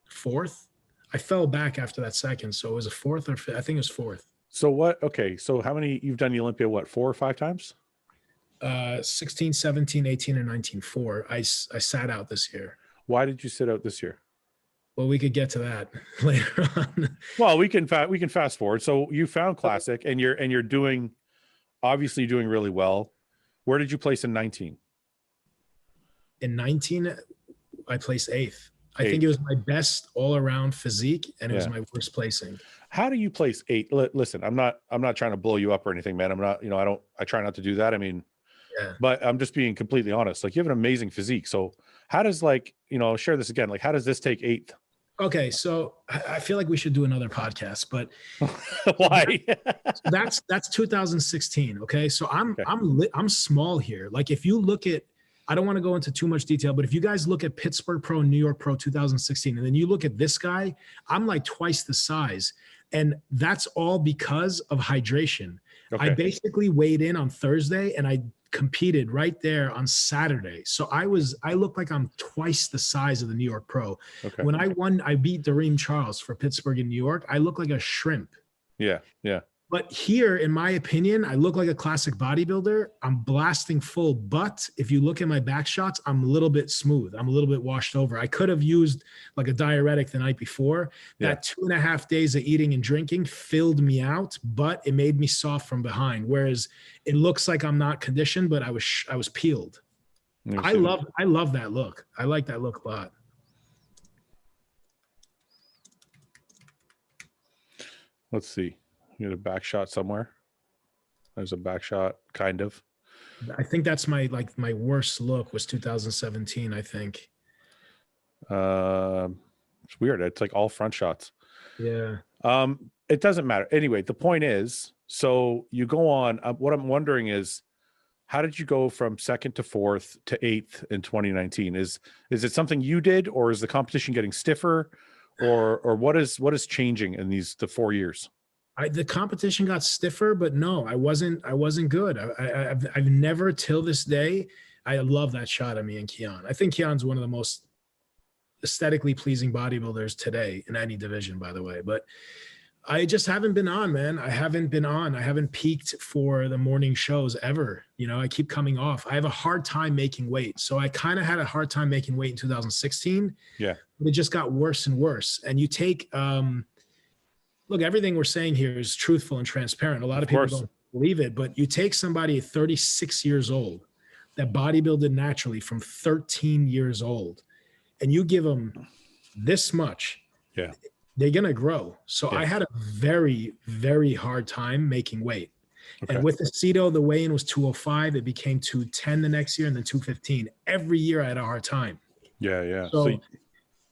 fourth. I fell back after that second. So it was a fourth or fifth. I think it was fourth. So what? Okay. So how many, you've done the Olympia, what, 4 or 5 times? 16, 17, 18, and 19, 4. I sat out this year. Why did you sit out this year? Well, we could get to that later on. Well, we can fast forward. So you found classic and you're obviously doing really well. Where did you place in 19? In 19, I placed 8th. I think it was my best all around physique and it was my worst placing. How do you place 8? Listen, I'm not trying to blow you up or anything, man. I'm not, I try not to do that. I mean, but I'm just being completely honest. Like, you have an amazing physique. So how does, share this again? Like, how does this take 8th? Okay. So I feel like we should do another podcast, but why? that's 2016. Okay. So I'm small here. Like, if you look at, I don't want to go into too much detail, but if you guys look at Pittsburgh Pro and New York Pro 2016, and then you look at this guy, I'm like twice the size. And that's all because of hydration. Okay. I basically weighed in on Thursday and I competed right there on Saturday. So I look like I'm twice the size of the New York Pro. Okay. When I won, I beat Dareem Charles for Pittsburgh and New York. I look like a shrimp. Yeah. Yeah. But here, in my opinion, I look like a classic bodybuilder. I'm blasting full, but if you look at my back shots, I'm a little bit smooth. I'm a little bit washed over. I could have used like a diuretic the night before. That 2.5 days of eating and drinking filled me out, but it made me soft from behind. Whereas it looks like I'm not conditioned, but I was peeled. I love that look. I like that look a lot. Let's see. You had a back shot somewhere. There's a back shot, kind of. I think that's my worst look was 2017, I think. It's weird. It's like all front shots. Yeah. It doesn't matter. Anyway, the point is, so you go on. What I'm wondering is, how did you go from 2nd to 4th to 8th in 2019? Is it something you did, or is the competition getting stiffer, or what is changing in the 4 years? The competition got stiffer, but no, I wasn't good. I've never till this day. I love that shot of me and Keon. I think Keon's one of the most aesthetically pleasing bodybuilders today in any division, by the way. But I just haven't been on, man. I haven't peaked for the morning shows ever. I keep coming off. I have a hard time making weight. So I kind of had a hard time making weight in 2016. Yeah. But it just got worse and worse. And you take, look, everything we're saying here is truthful and transparent. A lot of people don't believe it, but you take somebody 36 years old that bodybuilded naturally from 13 years old, and you give them this much, they're going to grow. So I had a very, very hard time making weight. Okay. And with Aceto, the weigh-in was 205. It became 210 the next year and then 215. Every year I had a hard time. Yeah, yeah. So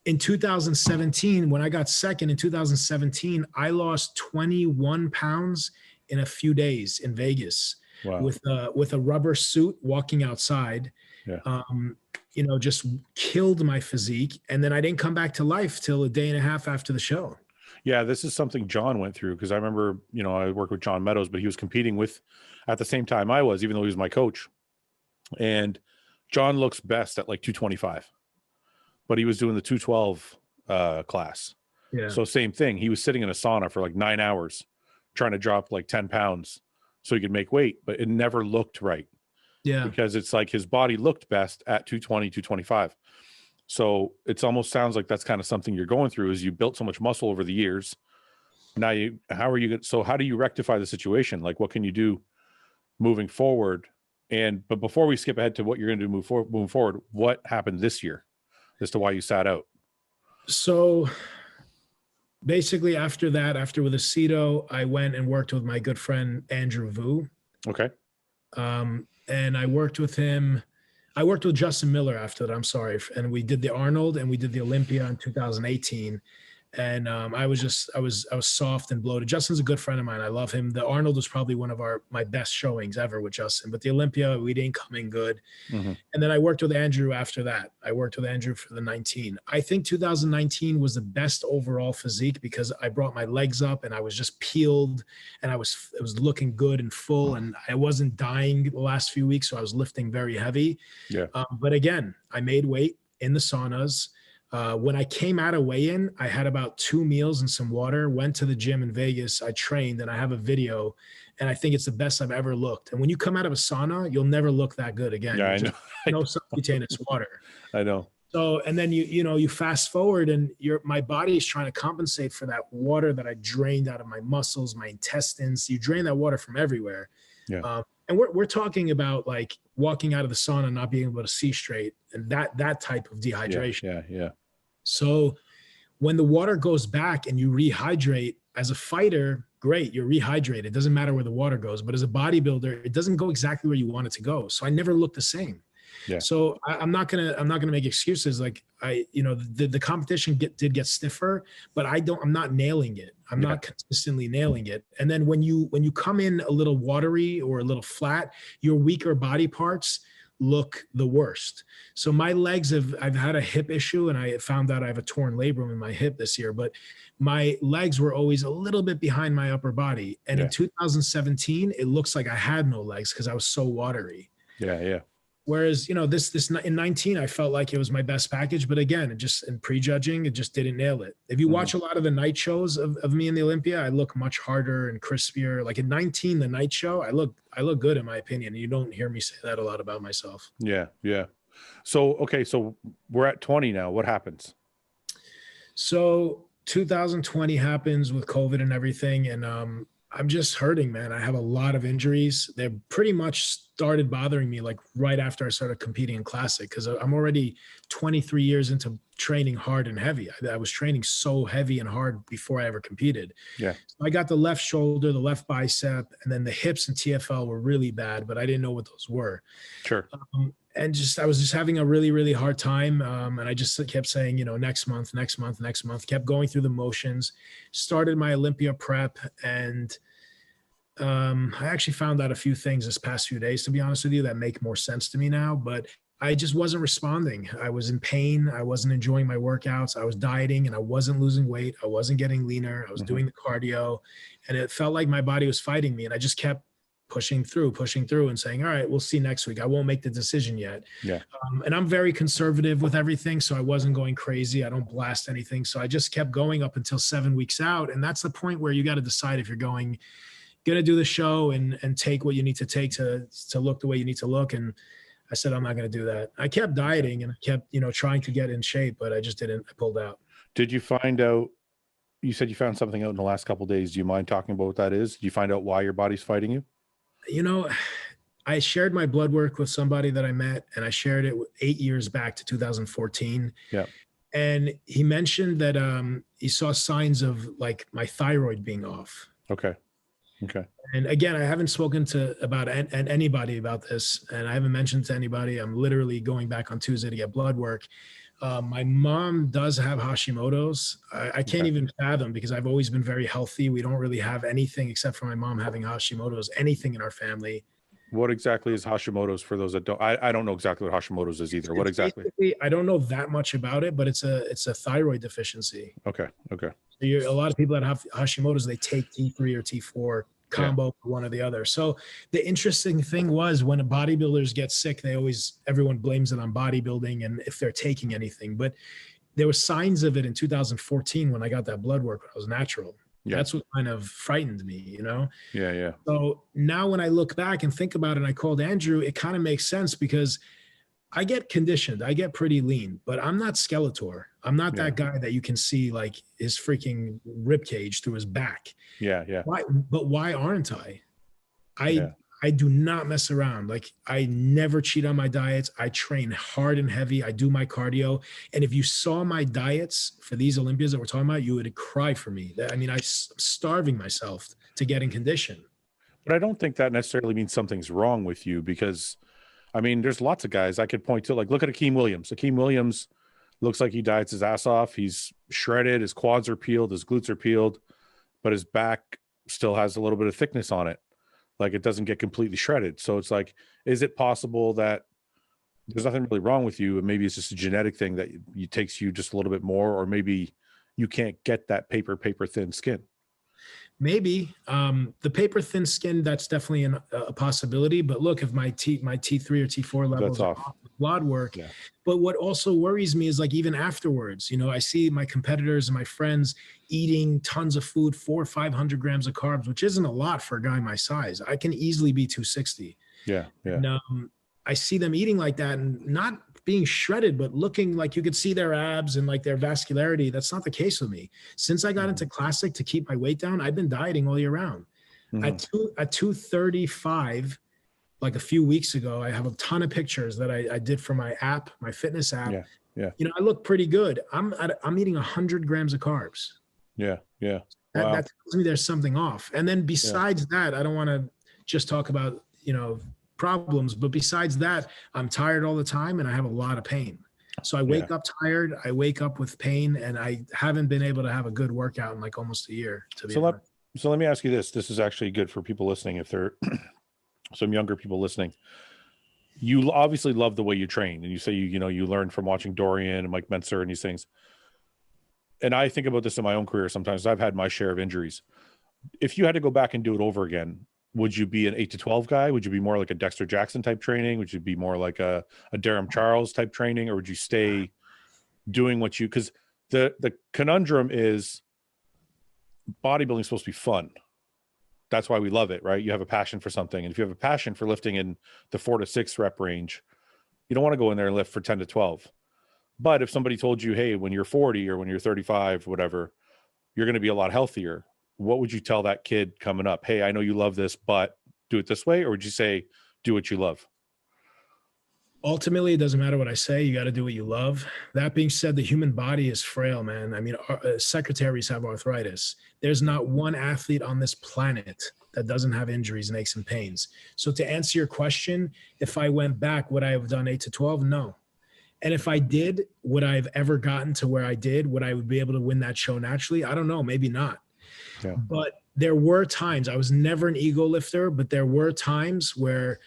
in 2017, when I got second in 2017, I lost 21 pounds in a few days in Vegas. Wow. with a rubber suit walking outside. Yeah. Just killed my physique. And then I didn't come back to life till a day and a half after the show. Yeah, this is something John went through, because I remember, I worked with John Meadows, but he was competing at the same time I was, even though he was my coach. And John looks best at like 225. But he was doing the 212 class. Yeah. So same thing. He was sitting in a sauna for like 9 hours trying to drop like 10 pounds so he could make weight, but it never looked right. Yeah. Because it's like his body looked best at 220, 225. So it's almost sounds like that's kind of something you're going through, is you built so much muscle over the years. Now how do you rectify the situation? Like, what can you do moving forward? But before we skip ahead to what you're going to do moving forward, what happened this year as to why you sat out? So basically after with Aceto, I went and worked with my good friend, Andrew Vu. Okay. And I worked with him. I worked with Justin Miller after that. I'm sorry. And we did the Arnold and we did the Olympia in 2018. And I was soft and bloated. Justin's a good friend of mine. I love him. The Arnold was probably one of my best showings ever with Justin, but the Olympia, we didn't come in good. Mm-hmm. And then I worked with Andrew after that. I worked with Andrew for the 19. I think 2019 was the best overall physique because I brought my legs up and I was just peeled and it was looking good and full and I wasn't dying the last few weeks. So I was lifting very heavy. Yeah. But again, I made weight in the saunas. When I came out of weigh-in, I had about 2 meals and some water, went to the gym in Vegas. I trained and I have a video and I think it's the best I've ever looked. And when you come out of a sauna, you'll never look that good again. Yeah, I know. No subcutaneous water. I know. So, and then you fast forward and my body is trying to compensate for that water that I drained out of my muscles, my intestines. You drain that water from everywhere. Yeah. And we're talking about like walking out of the sauna and not being able to see straight and that type of dehydration. Yeah. So when the water goes back and you rehydrate as a fighter, great, you're rehydrated. It doesn't matter where the water goes, but as a bodybuilder, it doesn't go exactly where you want it to go. So I never look the same. Yeah. So I'm not gonna make excuses. Like the competition did get stiffer, but I'm not nailing it. I'm not consistently nailing it. And then when you come in a little watery or a little flat, your weaker body parts look the worst. So my legs I've had a hip issue and I found out I have a torn labrum in my hip this year, but my legs were always a little bit behind my upper body. And in 2017, it looks like I had no legs because I was so watery. Yeah. Whereas, this in 19, I felt like it was my best package. But again, in prejudging, it just didn't nail it. If you watch a lot of the night shows of me in the Olympia, I look much harder and crispier. Like in 19, the night show, I look good in my opinion. You don't hear me say that a lot about myself. Yeah. So, okay. So we're at 20 now. What happens? So 2020 happens with COVID and everything. And I'm just hurting, man. I have a lot of injuries. They pretty much started bothering me like right after I started competing in Classic because I'm already 23 years into training hard and heavy. I was training so heavy and hard before I ever competed. Yeah. So I got the left shoulder, the left bicep, and then the hips and TFL were really bad, but I didn't know what those were. Sure. And I was just having a really, really hard time. And I just kept saying, next month, kept going through the motions, started my Olympia prep. And I actually found out a few things this past few days, to be honest with you, that make more sense to me now, but I just wasn't responding. I was in pain. I wasn't enjoying my workouts. I was dieting and I wasn't losing weight. I wasn't getting leaner. I was doing the cardio and it felt like my body was fighting me. And I just kept pushing through and saying, all right, we'll see next week. I won't make the decision yet. Yeah. And I'm very conservative with everything. So I wasn't going crazy. I don't blast anything. So I just kept going up until 7 weeks out. And that's the point where you got to decide if you're going to do the show and take what you need to take to look the way you need to look. And I said, I'm not going to do that. I kept dieting and I kept, trying to get in shape, but I just didn't. I pulled out. Did you find out, you said you found something out in the last couple of days. Do you mind talking about what that is? Did you find out why your body's fighting you? I shared my blood work with somebody that I met and I shared it 8 years back to 2014. Yeah. And he mentioned that he saw signs of like my thyroid being off. Okay. And again, I haven't spoken about anybody about this and I haven't mentioned to anybody. I'm literally going back on Tuesday to get blood work. My mom does have Hashimoto's. I can't even fathom because I've always been very healthy. We don't really have anything except for my mom having Hashimoto's, anything in our family. What exactly is Hashimoto's for those that don't? I don't know exactly what Hashimoto's is either. What exactly? I don't know that much about it, but it's a thyroid deficiency. Okay. So a lot of people that have Hashimoto's, they take T3 or T4 combo for one or the other. So the interesting thing was when bodybuilders get sick, everyone blames it on bodybuilding and if they're taking anything, but there were signs of it in 2014 when I got that blood work when I was natural. Yeah. That's what kind of frightened me, Yeah. So now when I look back and think about it, and I called Andrew, it kind of makes sense because I get conditioned. I get pretty lean, but I'm not Skeletor. I'm not that guy that you can see like his freaking rib cage through his back. Yeah. Why aren't I? I do not mess around. Like I never cheat on my diets. I train hard and heavy. I do my cardio. And if you saw my diets for these Olympias that we're talking about, you would cry for me. I'm starving myself to get in condition. But I don't think that necessarily means something's wrong with you because I mean, there's lots of guys I could point to. Like, look at Akeem Williams. Akeem Williams looks like he diets his ass off. He's shredded. His quads are peeled. His glutes are peeled, but his back still has a little bit of thickness on it. Like, it doesn't get completely shredded. So it's like, is it possible that there's nothing really wrong with you, and maybe it's just a genetic thing that it takes you just a little bit more, or maybe you can't get that paper thin skin? Maybe the paper thin skin, that's definitely a possibility. But look, if my T3 or T4 levels are off with blood work. Yeah. But what also worries me is, like, even afterwards, you know, I see my competitors and my friends eating tons of food, 400 or 500 grams of carbs, which isn't a lot for a guy my size. I can easily be 260. Yeah. Yeah. And, I see them eating like that and not being shredded, but looking like you could see their abs and like their vascularity. That's not the case with me. Since I got into classic to keep my weight down, I've been dieting all year round. At 235, like a few weeks ago, I have a ton of pictures that I did for my app, my fitness app. Yeah. Yeah. You know, I look pretty good. I'm eating 100 grams of carbs. Yeah. Yeah. Wow. That tells me there's something off. And then besides that, I don't want to just talk about, you know, problems, but besides that, I'm tired all the time and I have a lot of pain. So I wake up tired, I wake up with pain, and I haven't been able to have a good workout in like almost a year. So let me ask you this. This is actually good for people listening. If they're some younger people listening, you obviously love the way you train, and you say, you learned from watching Dorian and Mike Mentzer and these things. And I think about this in my own career. Sometimes I've had my share of injuries. If you had to go back and do it over again, would you be an 8 to 12 guy? Would you be more like a Dexter Jackson type training? Would you be more like a Durham Charles type training? Or would you stay doing what you, because the conundrum is bodybuilding is supposed to be fun. That's why we love it, right? You have a passion for something. And if you have a passion for lifting in the 4 to 6 rep range, you don't want to go in there and lift for 10 to 12. But if somebody told you, hey, when you're 40 or when you're 35, whatever, you're going to be a lot healthier, what would you tell that kid coming up? Hey, I know you love this, but do it this way. Or would you say, do what you love? Ultimately, it doesn't matter what I say. You got to do what you love. That being said, the human body is frail, man. I mean, secretaries have arthritis. There's not one athlete on this planet that doesn't have injuries and aches and pains. So to answer your question, if I went back, would I have done 8 to 12? No. And if I did, would I have ever gotten to where I did? Would I be able to win that show naturally? I don't know. Maybe not. Yeah. But there were times, I was never an ego lifter, but there were times where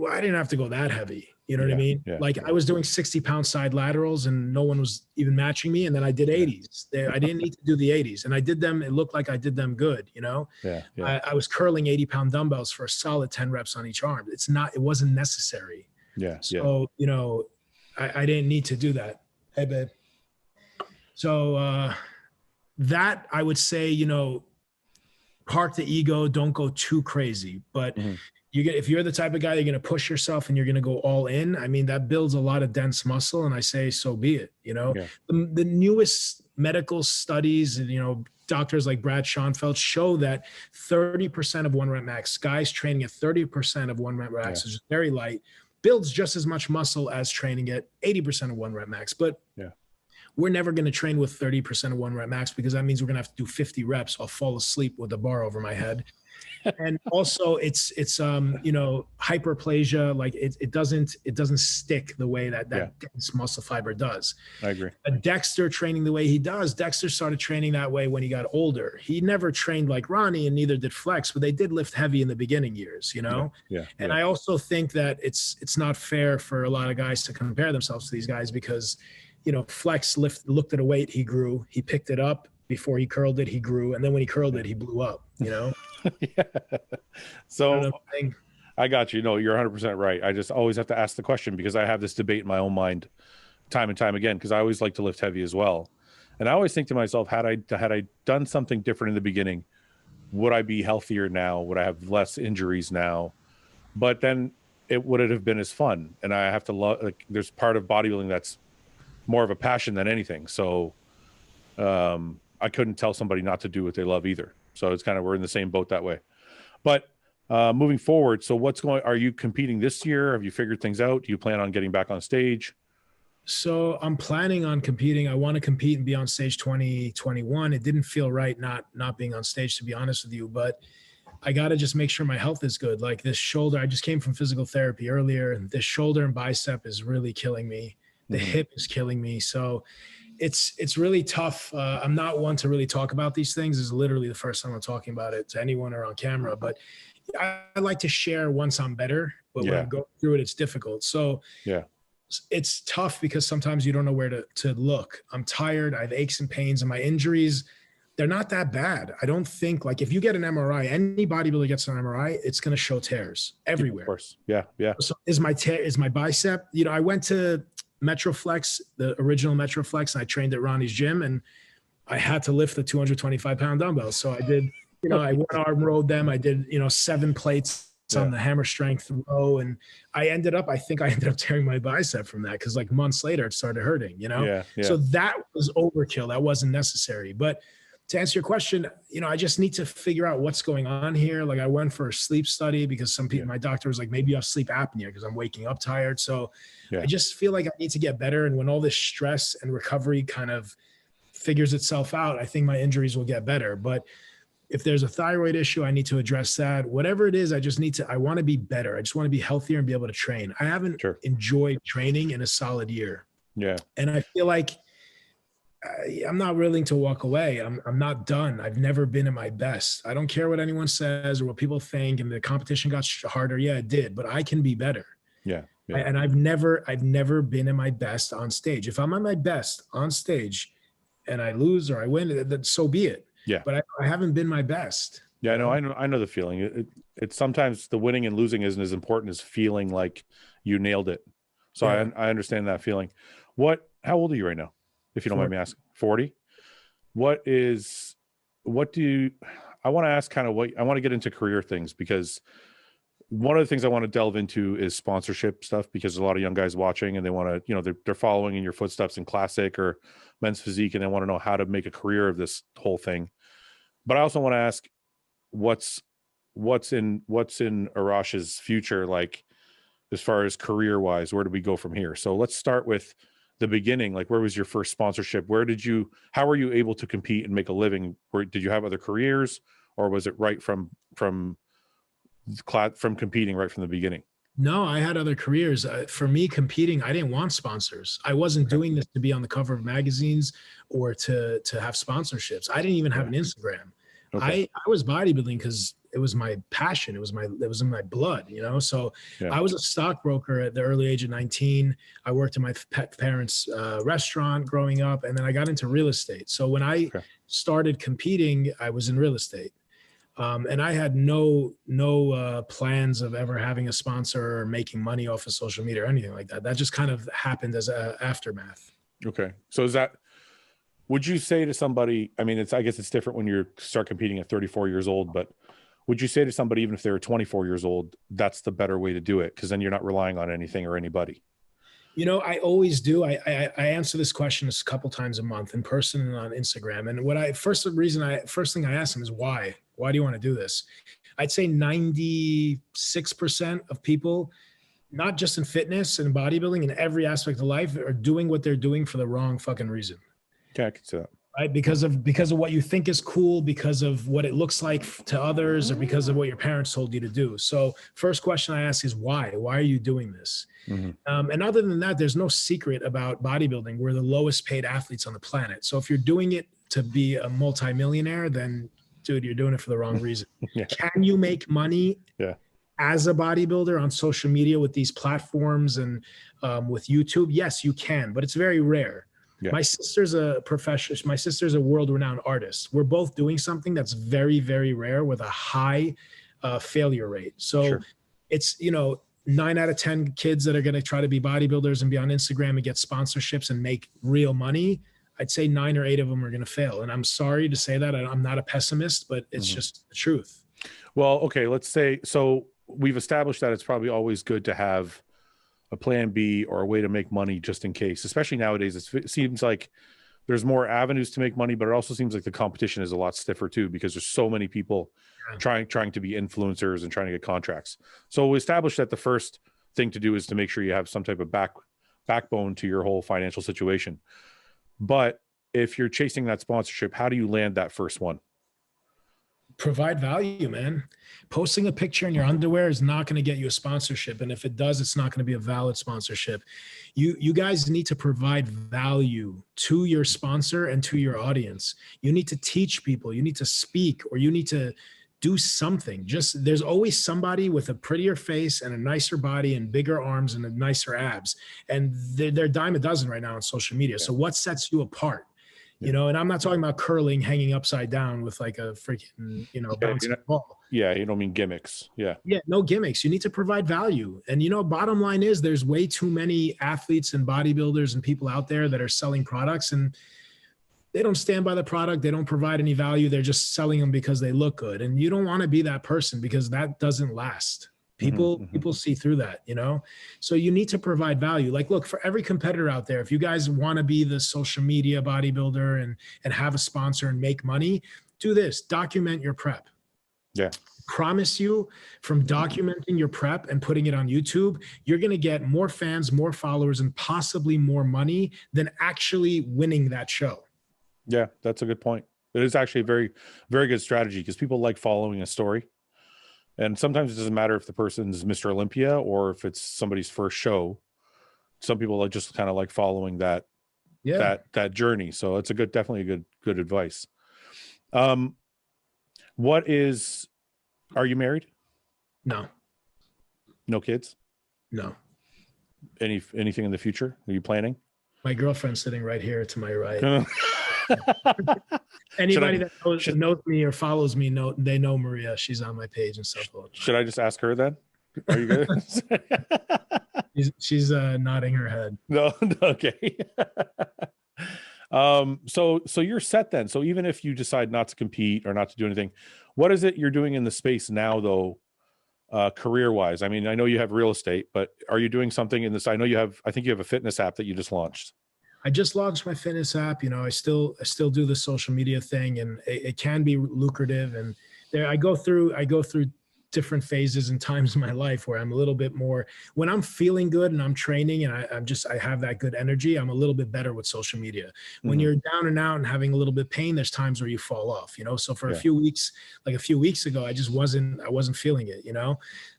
I didn't have to go that heavy. You know what I mean? Yeah. Like I was doing 60-pound side laterals and no one was even matching me. And then I did 80s. I didn't need to do the 80s. And I did them. It looked like I did them good. You know, I was curling 80-pound dumbbells for a solid 10 reps on each arm. It wasn't necessary. Yeah. So, you know, I didn't need to do that. Hey, babe. So, that I would say, you know, park the ego, don't go too crazy, but if you're the type of guy, you're going to push yourself and you're going to go all in. I mean, that builds a lot of dense muscle, and I say, so be it. You know, the newest medical studies, you know, doctors like Brad Schoenfeld show that 30% of 1 rep max, guys training at 30% of 1 rep max, which is very light, builds just as much muscle as training at 80% of 1 rep max. But we're never going to train with 30% of 1 rep max, because that means we're going to have to do 50 reps. I'll fall asleep with a bar over my head. And also it's you know, hyperplasia, like it doesn't stick the way that dense muscle fiber does. I agree. But Dexter training the way he does, Dexter started training that way when he got older. He never trained like Ronnie, and neither did Flex, but they did lift heavy in the beginning years, you know? And I also think that it's not fair for a lot of guys to compare themselves to these guys, because, you know, Flex looked at a weight, he grew, he picked it up. Before he curled it, he grew. And then when he curled it, he blew up, you know? So I got you. No, you're 100% right. I just always have to ask the question, because I have this debate in my own mind time and time again, because I always like to lift heavy as well. And I always think to myself, had I done something different in the beginning, would I be healthier now? Would I have less injuries now? But then would it have been as fun? And I have to love, like, there's part of bodybuilding that's more of a passion than anything. So, I couldn't tell somebody not to do what they love either. So it's kind of, we're in the same boat that way. But moving forward, so are you competing this year? Have you figured things out? Do you plan on getting back on stage? So I'm planning on competing. I want to compete and be on stage 2021. It didn't feel right not being on stage, to be honest with you. But I got to just make sure my health is good. Like this shoulder, I just came from physical therapy earlier, and this shoulder and bicep is really killing me. The hip is killing me. So it's really tough. I'm not one to really talk about these things. This is literally the first time I'm talking about it to anyone or on camera, but I like to share once I'm better, but when I'm going through it, it's difficult. So it's tough because sometimes you don't know where to look. I'm tired. I have aches and pains, and my injuries, they're not that bad. I don't think, like, if you get an MRI, any bodybuilder gets an MRI, it's going to show tears everywhere. Of course. Yeah. So is my bicep, I went to Metroflex, the original Metroflex, and I trained at Ronnie's gym, and I had to lift the 225-pound dumbbells. So I did, I one arm rode them. I did, 7 plates on the hammer strength row. And I ended up tearing my bicep from that. Cause like months later it started hurting, So that was overkill. That wasn't necessary. But to answer your question, I just need to figure out what's going on here. Like I went for a sleep study because some people, my doctor was like, maybe you have sleep apnea because I'm waking up tired. So I just feel like I need to get better. And when all this stress and recovery kind of figures itself out, I think my injuries will get better. But if there's a thyroid issue, I need to address that. Whatever it is, I want to be better. I just want to be healthier and be able to train. I haven't enjoyed training in a solid year. Yeah. And I feel like I'm not willing to walk away. I'm not done. I've never been at my best. I don't care what anyone says or what people think. And the competition got harder. Yeah, it did, but I can be better. Yeah. And I've never been at my best on stage. If I'm at my best on stage and I lose or I win, then so be it. Yeah. But I haven't been my best. Yeah, I know the feeling. It's sometimes the winning and losing isn't as important as feeling like you nailed it. So I understand that feeling. How old are you right now? If you don't mind me asking. 40. I want to ask kind of I want to get into career things, because one of the things I want to delve into is sponsorship stuff, because there's a lot of young guys watching and they want to, they're following in your footsteps in classic or men's physique, and they want to know how to make a career of this whole thing. But I also want to ask what's in Arash's future, like as far as career wise, where do we go from here? So let's start with the beginning. Like, where was your first sponsorship? How were you able to compete and make a living? Did you have other careers, or was it right from competing right from the beginning? No, I had other careers. For me, competing, I didn't want sponsors. I wasn't doing this to be on the cover of magazines or to have sponsorships. I didn't even have an Instagram. I was bodybuilding because it was my passion. It was in my blood, So I was a stockbroker at the early age of 19. I worked in my parents' restaurant growing up, and then I got into real estate. So when I started competing, I was in real estate. And I had no plans of ever having a sponsor or making money off of social media or anything like that. That just kind of happened as an aftermath. Okay. So would you say to somebody, I guess it's different when you start competing at 34 years old, but would you say to somebody, even if they were 24 years old, that's the better way to do it? Because then you're not relying on anything or anybody. I always do. I answer this question a couple times a month in person and on Instagram. And first thing I ask them is why? Why do you want to do this? I'd say 96% of people, not just in fitness and bodybuilding, in every aspect of life, are doing what they're doing for the wrong fucking reason. Yeah, I can see that. Right? Because of what you think is cool, because of what it looks like to others, or because of what your parents told you to do. So first question I ask is why? Why are you doing this? Mm-hmm. And other than that, there's no secret about bodybuilding. We're the lowest paid athletes on the planet. So if you're doing it to be a multimillionaire, then dude, you're doing it for the wrong reason. Can you make money as a bodybuilder on social media with these platforms and with YouTube? Yes, you can, but it's very rare. Yeah. My sister's a professional. My sister's a world-renowned artist. We're both doing something that's very, very rare with a high failure rate. So it's, 9 out of 10 kids that are going to try to be bodybuilders and be on Instagram and get sponsorships and make real money. I'd say 9 or 8 of them are going to fail. And I'm sorry to say that. I'm not a pessimist, but it's just the truth. Well, okay. Let's say, so we've established that it's probably always good to have a plan B or a way to make money just in case, especially nowadays. It seems like there's more avenues to make money, but it also seems like the competition is a lot stiffer too, because there's so many people trying to be influencers and trying to get contracts. So we established that the first thing to do is to make sure you have some type of backbone to your whole financial situation. But if you're chasing that sponsorship, how do you land that first one? Provide value, man. Posting a picture in your underwear is not going to get you a sponsorship. And if it does, it's not going to be a valid sponsorship. You guys need to provide value to your sponsor and to your audience. You need to teach people, you need to speak, or you need to do something. Just there's always somebody with a prettier face and a nicer body and bigger arms and a nicer abs. And they're a dime a dozen right now on social media. So what sets you apart? You know, and I'm not talking about curling, hanging upside down with like a freaking, bouncing ball. Yeah, you don't mean gimmicks. Yeah. Yeah, no gimmicks. You need to provide value. And, bottom line is there's way too many athletes and bodybuilders and people out there that are selling products, and they don't stand by the product. They don't provide any value. They're just selling them because they look good. And you don't want to be that person, because that doesn't last. People see through that, So you need to provide value. Like, look, for every competitor out there, if you guys want to be the social media bodybuilder and have a sponsor and make money, do this. Document your prep. Yeah. Promise you, from documenting your prep and putting it on YouTube, you're going to get more fans, more followers, and possibly more money than actually winning that show. Yeah, that's a good point. It is actually a very, very good strategy, because people like following a story. And sometimes it doesn't matter if the person's Mr. Olympia or if it's somebody's first show. Some people are just kind of like following that journey. So it's definitely a good advice. Are you married? No. No kids? No. Anything in the future? Are you planning? My girlfriend's sitting right here to my right. Anybody that knows me or follows me, they know Maria. She's on my page and stuff. Should I just ask her then? Are you good? she's nodding her head. No, okay. So you're set then. So even if you decide not to compete or not to do anything, what is it you're doing in the space now, though, career-wise? I mean, I know you have real estate, but are you doing something in this? I think you have a fitness app that you just launched. I just launched my fitness app. I still do the social media thing, and it can be lucrative. And I go through different phases and times in my life where I'm a little bit more, when I'm feeling good and I'm training and I have that good energy, I'm a little bit better with social media. When you're down and out and having a little bit of pain, there's times where you fall off, so for a few weeks ago, I wasn't feeling it.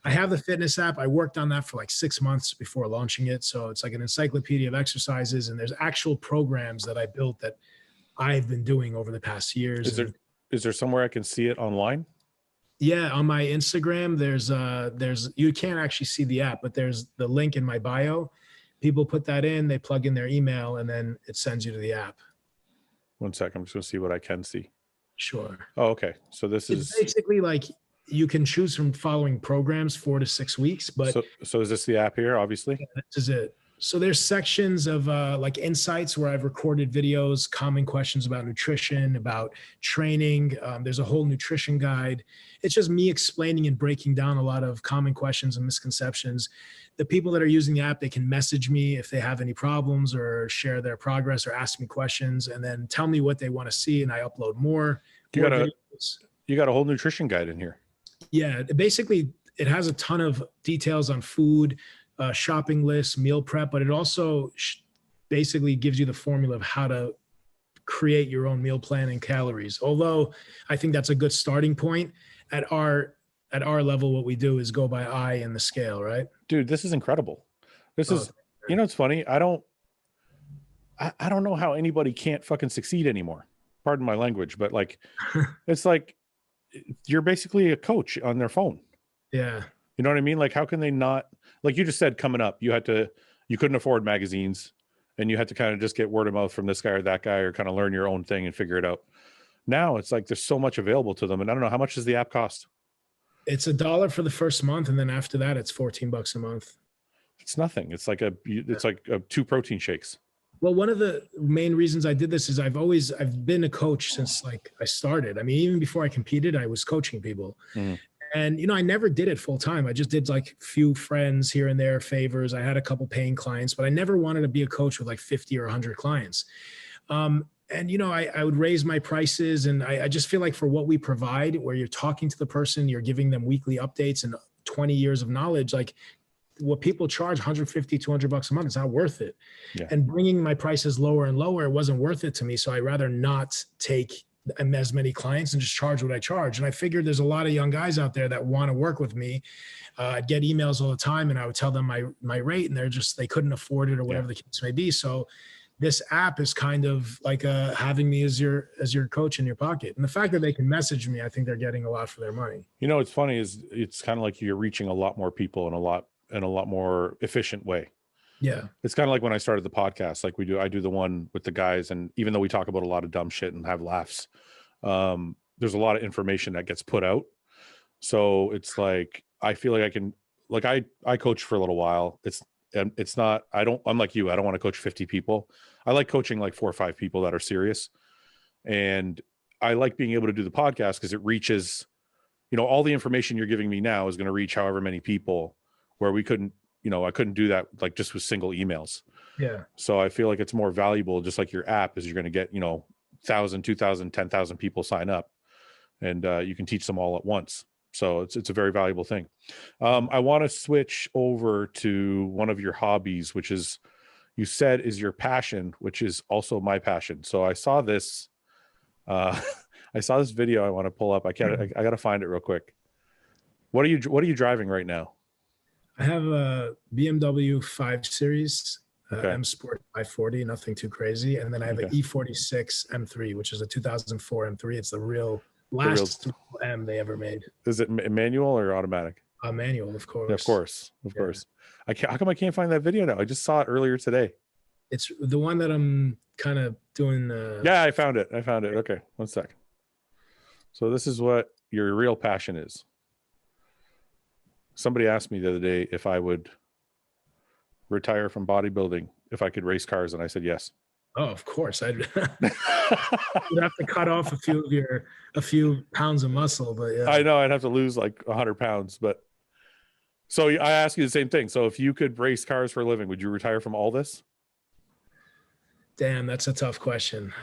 I have the fitness app. I worked on that for like 6 months before launching it. So it's like an encyclopedia of exercises, and there's actual programs that I built that I've been doing over the past years. Is there somewhere I can see it online? Yeah, on my Instagram, there's you can't actually see the app, but there's the link in my bio. People put that in, they plug in their email, and then it sends you to the app. 1 second, I'm just going to see what I can see. Sure. Oh, okay. So it's basically like you can choose from following programs 4 to 6 weeks, but so is this the app here? Obviously, yeah, this is it. So there's sections of like insights where I've recorded videos, common questions about nutrition, about training. There's a whole nutrition guide. It's just me explaining and breaking down a lot of common questions and misconceptions. The people that are using the app, they can message me if they have any problems or share their progress or ask me questions, and then tell me what they want to see, and I upload more. You got a whole nutrition guide in here. Yeah, basically it has a ton of details on food, shopping lists, meal prep, but it also basically gives you the formula of how to create your own meal plan and calories. Although I think that's a good starting point. At our level, what we do is go by eye and the scale, right? Dude, this is incredible. It's funny. I don't know how anybody can't fucking succeed anymore. Pardon my language, but like, it's like you're basically a coach on their phone. Yeah. You know what I mean? Like, how can they not, like you just said, coming up, you couldn't afford magazines, and you had to kind of just get word of mouth from this guy or that guy, or kind of learn your own thing and figure it out. Now it's like, there's so much available to them. And I don't know, how much does the app cost? It's $1 for the first month. And then after that, it's $14 a month. It's nothing. It's like 2 protein shakes. Well, one of the main reasons I did this is I've been a coach since like I started. I mean, even before I competed, I was coaching people. And, I never did it full time. I just did like few friends here and there, favors. I had a couple paying clients, but I never wanted to be a coach with like 50 or 100 clients. And, I would raise my prices, and I just feel like for what we provide, where you're talking to the person, you're giving them weekly updates and 20 years of knowledge, like what people charge $150, $200 a month, it's not worth it. Yeah. And bringing my prices lower and lower, it wasn't worth it to me. So I'd rather not take as many clients and just charge what I charge. And I figured there's a lot of young guys out there that want to work with me. I'd get emails all the time and I would tell them my rate, and they couldn't afford it or whatever the case may be. So this app is kind of like having me as your coach in your pocket. And the fact that they can message me, I think they're getting a lot for their money. You know, what's funny is it's kind of like you're reaching a lot more people in a lot more efficient way. Yeah. It's kind of like when I started the podcast, like I do the one with the guys. And even though we talk about a lot of dumb shit and have laughs, there's a lot of information that gets put out. So it's like, I feel like I can, like I coached for a little while. It's not, I'm like you, I don't want to coach 50 people. I like coaching like 4 or 5 people that are serious. And I like being able to do the podcast because it reaches, you know, all the information you're giving me now is going to reach however many people, where we couldn't, you know, I couldn't do that like just with single emails. Yeah. So I feel like it's more valuable, just like your app, is you're going to get, you know, 1,000, 2,000, 10,000 people sign up, and you can teach them all at once. So it's a very valuable thing. I want to switch over to one of your hobbies, which is, you said is your passion, which is also my passion. So I saw this, video I want to pull up. I got to find it real quick. What are you driving right now? I have a BMW 5 Series, Okay. M Sport 540, nothing too crazy. And then I have an E46 M3, which is a 2004 M3. It's the last M they ever made. Is it manual or automatic? Manual, of course. Yeah, of course. How come I can't find that video now? I just saw it earlier today. It's the one that I'm kind of doing. Yeah, I found it. Okay, 1 second. So this is what your real passion is. Somebody asked me the other day if I would retire from bodybuilding if I could race cars, and I said yes. Oh, of course. You'd have to cut off a few pounds of muscle, but yeah. I know I'd have to lose like 100 pounds, but so I ask you the same thing. So if you could race cars for a living, would you retire from all this? Damn, that's a tough question.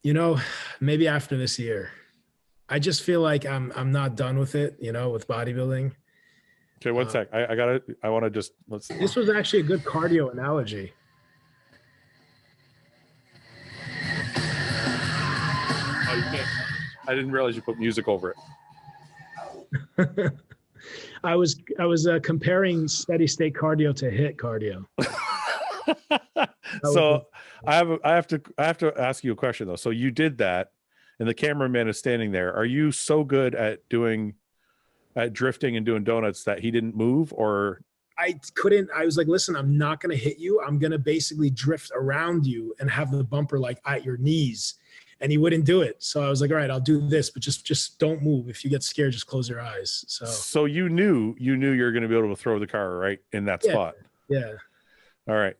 You know, maybe after this year. I just feel like I'm not done with it, you know, with bodybuilding. Okay, 1 sec. This was actually a good cardio analogy. Oh, you can't. I didn't realize you put music over it. I was comparing steady state cardio to HIIT cardio. So I have to ask you a question though. So you did that, and the cameraman is standing there. Are you so good at drifting and doing donuts that he didn't move? Or I was like, listen, I'm not going to hit you. I'm going to basically drift around you and have the bumper like at your knees. And he wouldn't do it. So I was like, all right, I'll do this, but just don't move. If you get scared, just close your eyes. So you knew you were going to be able to throw the car right in that spot. Yeah. All right.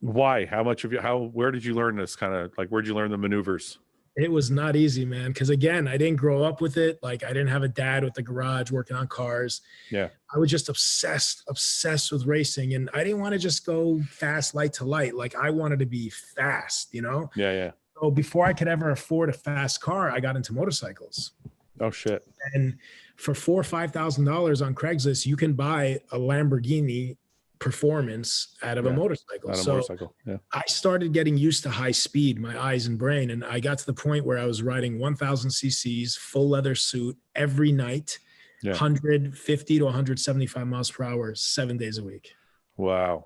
Why? Where did you learn this kind of, like, where'd you learn the maneuvers? It was not easy, man. Cause again, I didn't grow up with it. Like I didn't have a dad with the garage working on cars. Yeah. I was just obsessed with racing. And I didn't want to just go fast, light to light. Like I wanted to be fast, you know? Yeah. Yeah. So before I could ever afford a fast car, I got into motorcycles. Oh shit. And for $4,000 or $5,000 on Craigslist, you can buy a Lamborghini Performance out of a motorcycle. Yeah. I started getting used to high speed, my eyes and brain. And I got to the point where I was riding 1000 cc's, full leather suit every night, 150 to 175 miles per hour, 7 days a week. Wow.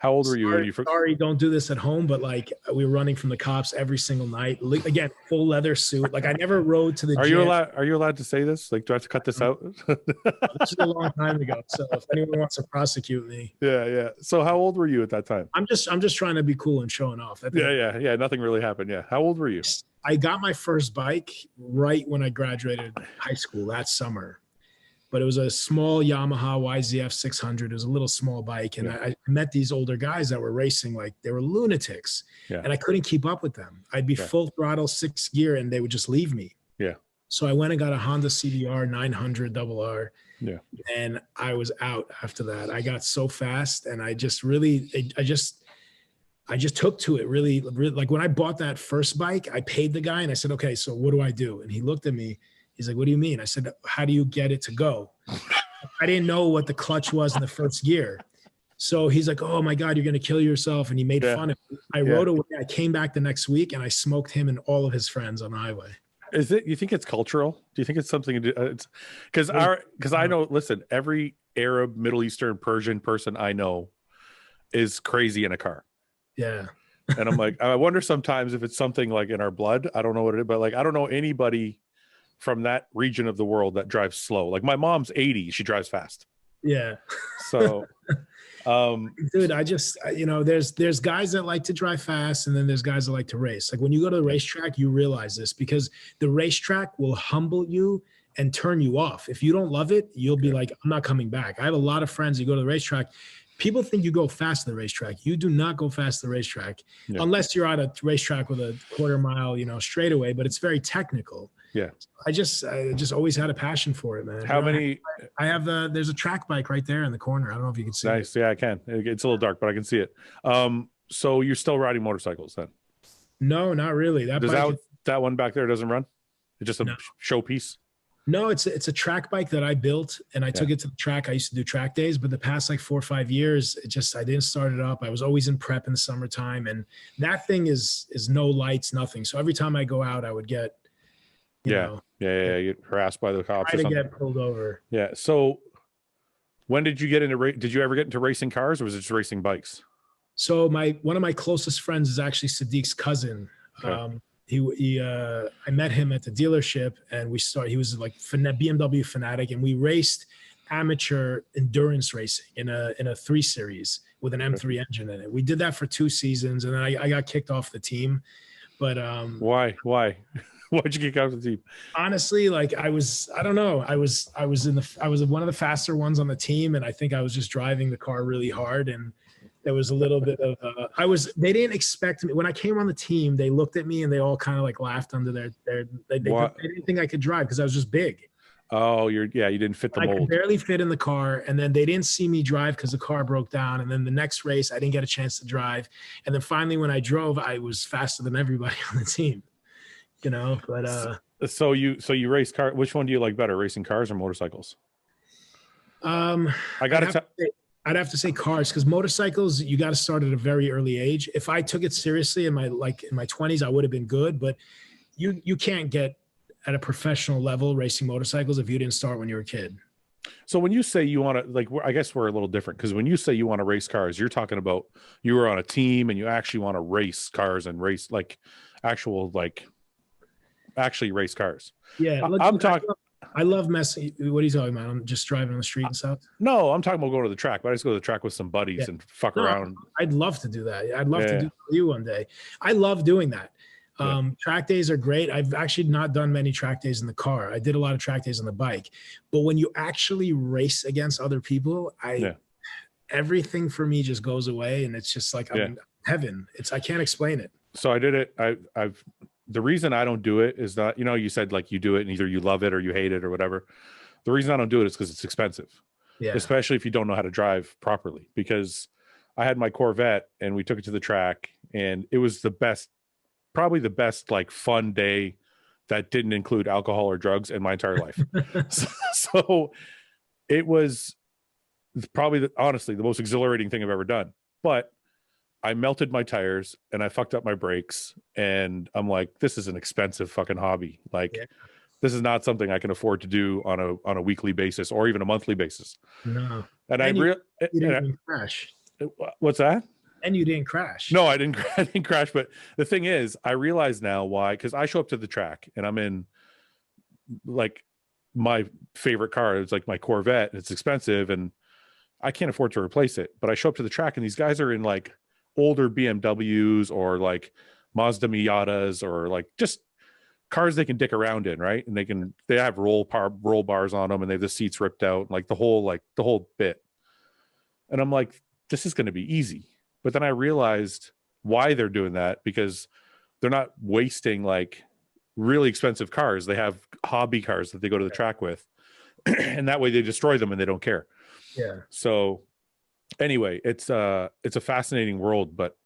How old were you? Sorry, don't do this at home, but like we were running from the cops every single night. Again, full leather suit. Like I never rode to the gym. Are you allowed to say this? Like, do I have to cut this out? This is a long time ago. So if anyone wants to prosecute me. Yeah, yeah. So how old were you at that time? I'm just trying to be cool and showing off. Yeah. Nothing really happened. Yeah. How old were you? I got my first bike right when I graduated high school that summer. But it was a small Yamaha YZF 600. It was a little small bike. And I met these older guys that were racing like they were lunatics. Yeah. And I couldn't keep up with them. I'd be full throttle, 6th gear, and they would just leave me. Yeah. So I went and got a Honda CBR 900 RR. Yeah. And I was out after that. I got so fast, and I just took to it really, like when I bought that first bike, I paid the guy and I said, okay, so what do I do? And he looked at me. He's like, what do you mean? I said, how do you get it to go? I didn't know what the clutch was in the first gear. So he's like, oh my God, you're going to kill yourself. And he made fun of me. I rode away. I came back the next week and I smoked him and all of his friends on the highway. Is it, you think it's cultural? Do you think it's something to do? Because I know, listen, every Arab, Middle Eastern, Persian person I know is crazy in a car. Yeah. And I'm like, I wonder sometimes if it's something like in our blood. I don't know what it is, but like, I don't know anybody from that region of the world that drives slow. Like my mom's 80, she drives fast. Yeah. So, dude, I just, there's guys that like to drive fast and then there's guys that like to race. Like when you go to the racetrack, you realize this because the racetrack will humble you and turn you off. If you don't love it, you'll be like, I'm not coming back. I have a lot of friends who go to the racetrack. People think you go fast to the racetrack. You do not go fast to the racetrack unless you're at a racetrack with a quarter mile, straightaway, but it's very technical. Yeah. I just always had a passion for it, man. How many? I have there's a track bike right there in the corner. I don't know if you can see nice. it. Yeah, I can. It's a little dark, but I can see it. So you're still riding motorcycles then? No, not really. That one back there doesn't run? It's just a showpiece? No, it's a track bike that I built and I took it to the track. I used to do track days, but the past like 4 or 5 years, I didn't start it up. I was always in prep in the summertime, and that thing is no lights, nothing. So every time I go out, I would get, you know, get harassed by the cops. Try to get pulled over. Yeah. So when did you get into did you ever get into racing cars, or was it just racing bikes? So one of my closest friends is actually Sadiq's cousin. Okay. I met him at the dealership and he was like BMW fanatic, and we raced amateur endurance racing in a 3 Series with an M3 engine in it. We did that for 2 seasons, and then I got kicked off the team. But why? Why'd you kick out the team? Honestly, like I don't know. I was one of the faster ones on the team, and I think I was just driving the car really hard, and there was a little bit of they didn't expect me when I came on the team. They looked at me and they all kind of like laughed under they didn't think I could drive because I was just big. Oh, you didn't fit the mold. I could barely fit in the car, and then they didn't see me drive because the car broke down. And then the next race, I didn't get a chance to drive. And then finally, when I drove, I was faster than everybody on the team. But so you race car. Which one do you like better, racing cars or motorcycles? I'd have to say cars, because motorcycles, you got to start at a very early age. If I took it seriously in my 20s, I would have been good. But you can't get at a professional level racing motorcycles if you didn't start when you were a kid. So when you say you want to, I guess we're a little different, because when you say you want to race cars, you're talking about you were on a team and you actually want to race cars and race actually race cars. Yeah, I'm talking. I love messing. What are you talking about? I'm just driving on the street and stuff. No, I'm talking about going to the track. But I just go to the track with some buddies and fuck around. I'd love to do that. I'd love to do that with you one day. I love doing that. Track days are great. I've actually not done many track days in the car. I did a lot of track days on the bike. But when you actually race against other people, everything for me just goes away, and it's just like I'm in heaven. I can't explain it. So I did it. The reason I don't do it is that, you said like you do it and either you love it or you hate it or whatever. The reason I don't do it is because it's expensive, especially if you don't know how to drive properly. Because I had my Corvette and we took it to the track, and it was probably the best like fun day that didn't include alcohol or drugs in my entire life. so it was probably honestly the most exhilarating thing I've ever done. But I melted my tires and I fucked up my brakes, and I'm like, this is an expensive fucking hobby. Like, this is not something I can afford to do on a weekly basis or even a monthly basis. No. And you didn't crash. What's that? And you didn't crash. No, I didn't crash. But the thing is, I realize now why, because I show up to the track and I'm in like my favorite car. It's like my Corvette, and it's expensive and I can't afford to replace it. But I show up to the track and these guys are in like older BMWs or like Mazda Miatas or like just cars they can dick around in, right? And they have roll bars on them, and they have the seats ripped out, and like the whole bit. And I'm like, this is going to be easy. But then I realized why they're doing that, because they're not wasting like really expensive cars. They have hobby cars that they go to the track with, and that way they destroy them and they don't care. Yeah. So anyway, it's a fascinating world, but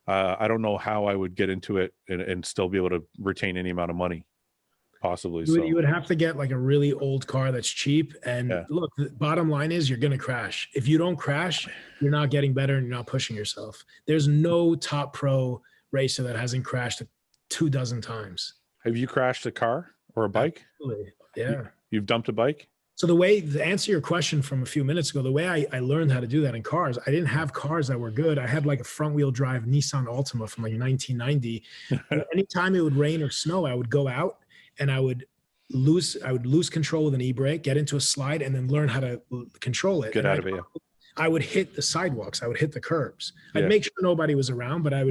I don't know how I would get into it and still be able to retain any amount of money. possibly. You would have to get like a really old car that's cheap. And look, the bottom line is you're going to crash. If you don't crash, you're not getting better and you're not pushing yourself. There's no top pro racer that hasn't crashed 24 times. Have you crashed a car or a bike? Absolutely. Yeah. You've dumped a bike? So to answer your question from a few minutes ago, the way I learned how to do that in cars, I didn't have cars that were good. I had like a front wheel drive Nissan Altima from like 1990. Anytime it would rain or snow, I would go out and I would lose control with an e-brake, get into a slide, and then learn how to control it. Get out of it. I would hit the sidewalks. I would hit the curbs. I'd make sure nobody was around, but I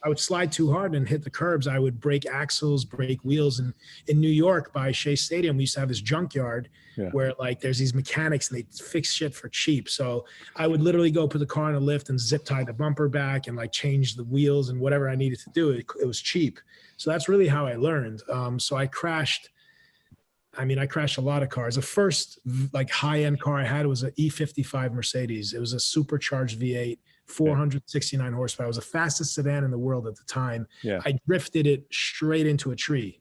would slide too hard and hit the curbs. I would break axles, break wheels. And in New York by Shea Stadium, we used to have this junkyard where like there's these mechanics and they fix shit for cheap. So I would literally go put the car in a lift and zip tie the bumper back and like change the wheels and whatever I needed to do. It was cheap. So that's really how I learned. So I crashed a lot of cars. The first like high-end car I had was an E55 Mercedes. It was a supercharged V8, 469 horsepower. It was the fastest sedan in the world at the time. Yeah. I drifted it straight into a tree.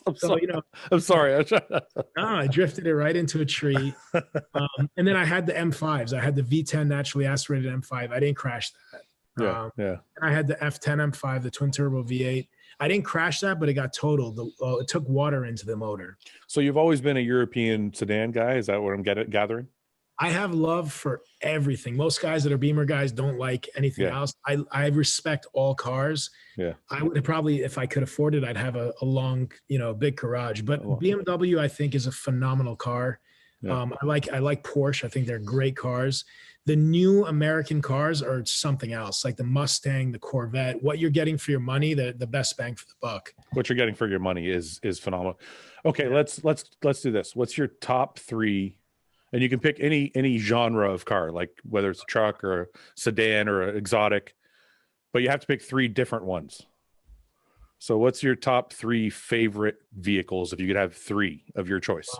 I'm sorry. I drifted it right into a tree. And then I had the M5s. I had the V10 naturally aspirated M5. I didn't crash that. And I had the F10 M5, the twin turbo V8. I didn't crash that, but it got totaled. It took water into the motor. So you've always been a European sedan guy? Is that what I'm gathering? I have love for everything. Most guys that are Beamer guys don't like anything else. I respect all cars. Yeah. I would probably, if I could afford it, I'd have a long, big garage. But BMW, I think, is a phenomenal car. Yeah. I like Porsche. I think they're great cars. The new American cars are something else, like the Mustang, the Corvette. What you're getting for your money, the best bang for the buck. What you're getting for your money is phenomenal. Okay, let's do this. What's your top 3? And you can pick any genre of car, like whether it's a truck or a sedan or an exotic, but you have to pick 3 different ones. So what's your top 3 favorite vehicles if you could have 3 of your choice?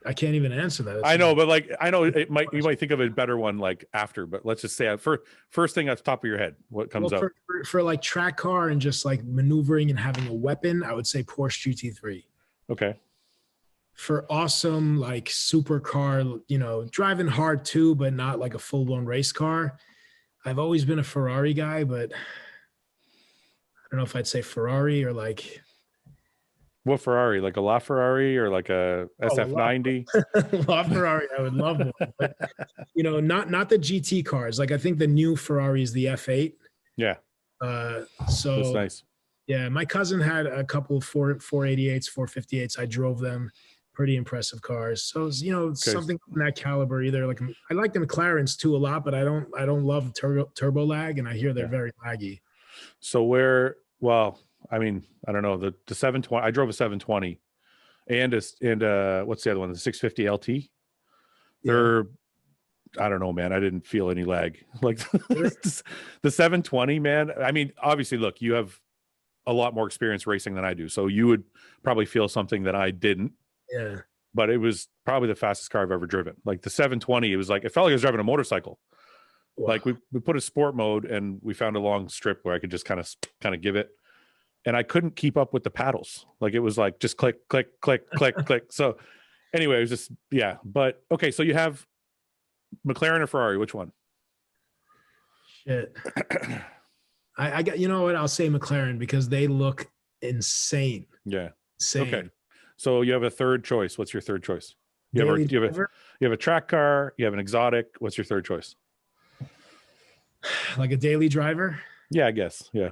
I can't even answer that. I know, but you might think of a better one like after, but let's just say first thing at the top of your head, what comes up? For like track car and just like maneuvering and having a weapon, I would say Porsche GT3. Okay. For awesome, like supercar, driving hard too, but not like a full-blown race car. I've always been a Ferrari guy, but I don't know if I'd say Ferrari or like. What Ferrari? Like a LaFerrari or like a SF90? LaFerrari, I would love one. But, not the GT cars. Like I think the new Ferrari is the F8. Yeah. So that's nice. Yeah, my cousin had a couple of 488s, 458s. I drove them. Pretty impressive cars. So something from that caliber. Either like I like the McLarens too a lot, but I don't love turbo lag, and I hear they're very laggy. So I don't know, the 720. I drove a 720, and what's the other one? The 650 LT. They're, I don't know, man. I didn't feel any lag. Like the 720, man. I mean, obviously, look, you have a lot more experience racing than I do, so you would probably feel something that I didn't. Yeah. But it was probably the fastest car I've ever driven. Like the 720, it was like, it felt like I was driving a motorcycle. Wow. Like we put a sport mode and we found a long strip where I could just kind of give it. And I couldn't keep up with the paddles. Like it was like just click, click, click, click, click. So anyway, it was just, yeah. But okay, so you have McLaren or Ferrari, which one? Shit. I got, you know what? I'll say McLaren because they look insane. Yeah. Insane. Okay. So you have a third choice. What's your third choice? You have a track car. You have an exotic. What's your third choice? Like a daily driver? Yeah, I guess. Yeah.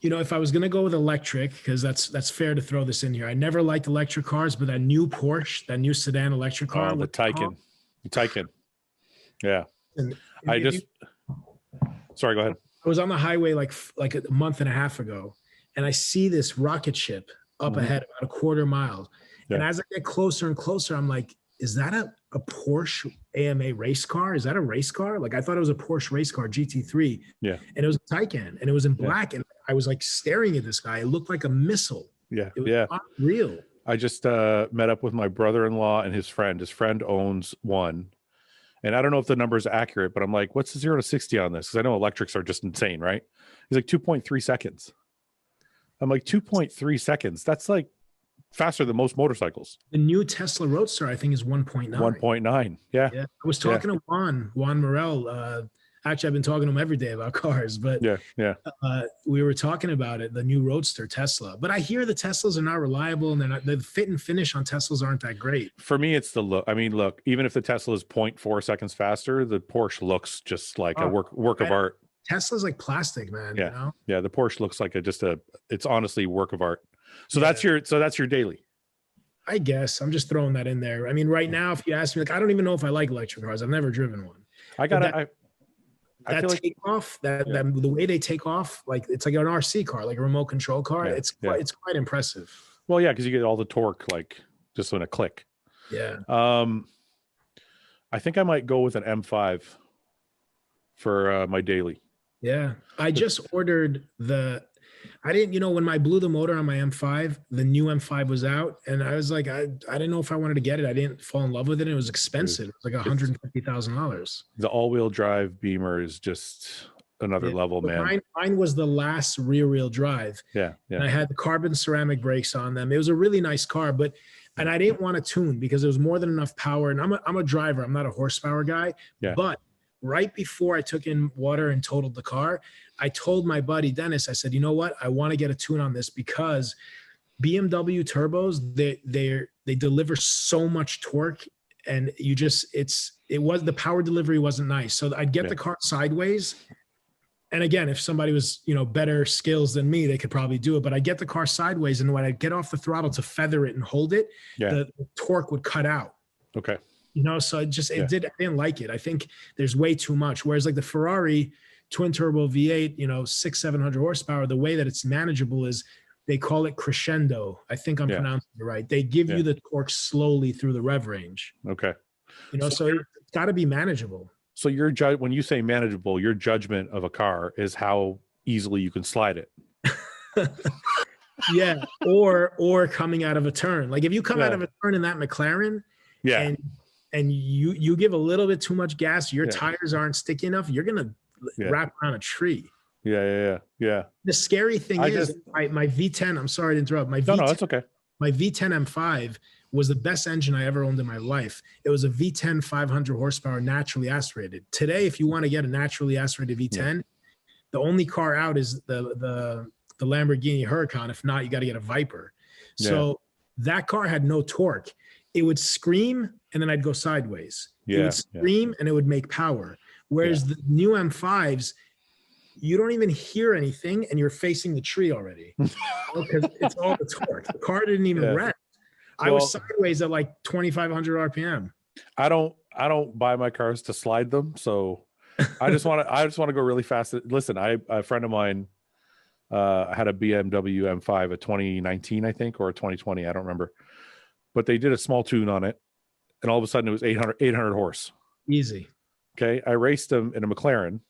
If I was going to go with electric, because that's fair to throw this in here. I never liked electric cars, but that new Porsche, that new sedan electric car. Oh, the Taycan. The Taycan. Yeah. Sorry, go ahead. I was on the highway like a month and a half ago, and I see this rocket ship up ahead about a quarter mile. Yeah. And as I get closer and closer, I'm like, is that a Porsche AMA race car? Is that a race car? Like I thought it was a Porsche race car, GT3. Yeah. And it was a Taycan, and it was in black. And I was like staring at this guy. It looked like a missile. Yeah. It was unreal. I just met up with my brother-in-law and his friend. His friend owns one. And I don't know if the number is accurate, but I'm like, what's the 0 to 60 on this? Because I know electrics are just insane, right? He's like 2.3 seconds. I'm like, 2.3 seconds. That's like faster than most motorcycles. The new Tesla Roadster, I think, is 1.9. 1.9. Yeah. I was talking to Juan Morel. Actually, I've been talking to him every day about cars, but we were talking about it, the new Roadster Tesla. But I hear the Teslas are not reliable, and the fit and finish on Teslas aren't that great. For me, it's the look. I mean, look, even if the Tesla is 0.4 seconds faster, the Porsche looks just like a work of art. Tesla's like plastic, man. Yeah, you know? Yeah. The Porsche looks like it's honestly a work of art. So that's your daily. I guess I'm just throwing that in there. I mean, right now, if you ask me, like, I don't even know if I like electric cars. I've never driven one. That takeoff, the way they take off, like it's like an RC car, like a remote control car. Yeah, it's quite impressive. Well, yeah, because you get all the torque, like just in a click. Yeah. I think I might go with an M5 for my daily. Yeah, I just ordered when I blew the motor on my M5, the new M5 was out, and I was like, I didn't know if I wanted to get it. I didn't fall in love with it. It was expensive. It was like $150,000. The all-wheel drive Beamer is just another level, man. Mine was the last rear-wheel drive. Yeah. And I had the carbon ceramic brakes on them. It was a really nice car, and I didn't want to tune because there was more than enough power. And I'm a driver. I'm not a horsepower guy. Yeah. But right before I took in water and totaled the car, I told my buddy Dennis, I said, you know what? I want to get a tune on this because BMW turbos, they deliver so much torque, and the power delivery wasn't nice. So I'd get the car sideways. And again, if somebody was, better skills than me, they could probably do it. But I get the car sideways, and when I get off the throttle to feather it and hold it, the torque would cut out. Okay. So I didn't like it. I think there's way too much. Whereas like the Ferrari twin turbo V8, 600-700 horsepower, the way that it's manageable is they call it crescendo. I think I'm pronouncing it right. They give you the torque slowly through the rev range. Okay. So it's got to be manageable. So when you say manageable, your judgment of a car is how easily you can slide it. Yeah. Or coming out of a turn. Like if you come out of a turn in that McLaren, and you give a little bit too much gas, your tires aren't sticky enough, you're gonna wrap around a tree. Yeah. The scary thing is my V10. I'm sorry to interrupt. No, that's okay. My V10 M5 was the best engine I ever owned in my life. It was a V10 500 horsepower naturally aspirated. Today, if you want to get a naturally aspirated V10, the only car out is the Lamborghini Huracan. If not, you got to get a Viper. So that car had no torque. It would scream and then I'd go sideways. It would scream and it would make power. Whereas the new M5s, you don't even hear anything and you're facing the tree already because it's all the torque. The car didn't even rest. I was sideways at like 2,500 RPM. I don't buy my cars to slide them, so I just want to go really fast. Listen, a friend of mine had a BMW M5, a 2019, I think, or a 2020, I don't remember, but they did a small tune on it, and all of a sudden it was 800 horse. Easy. Okay, I raced them in a McLaren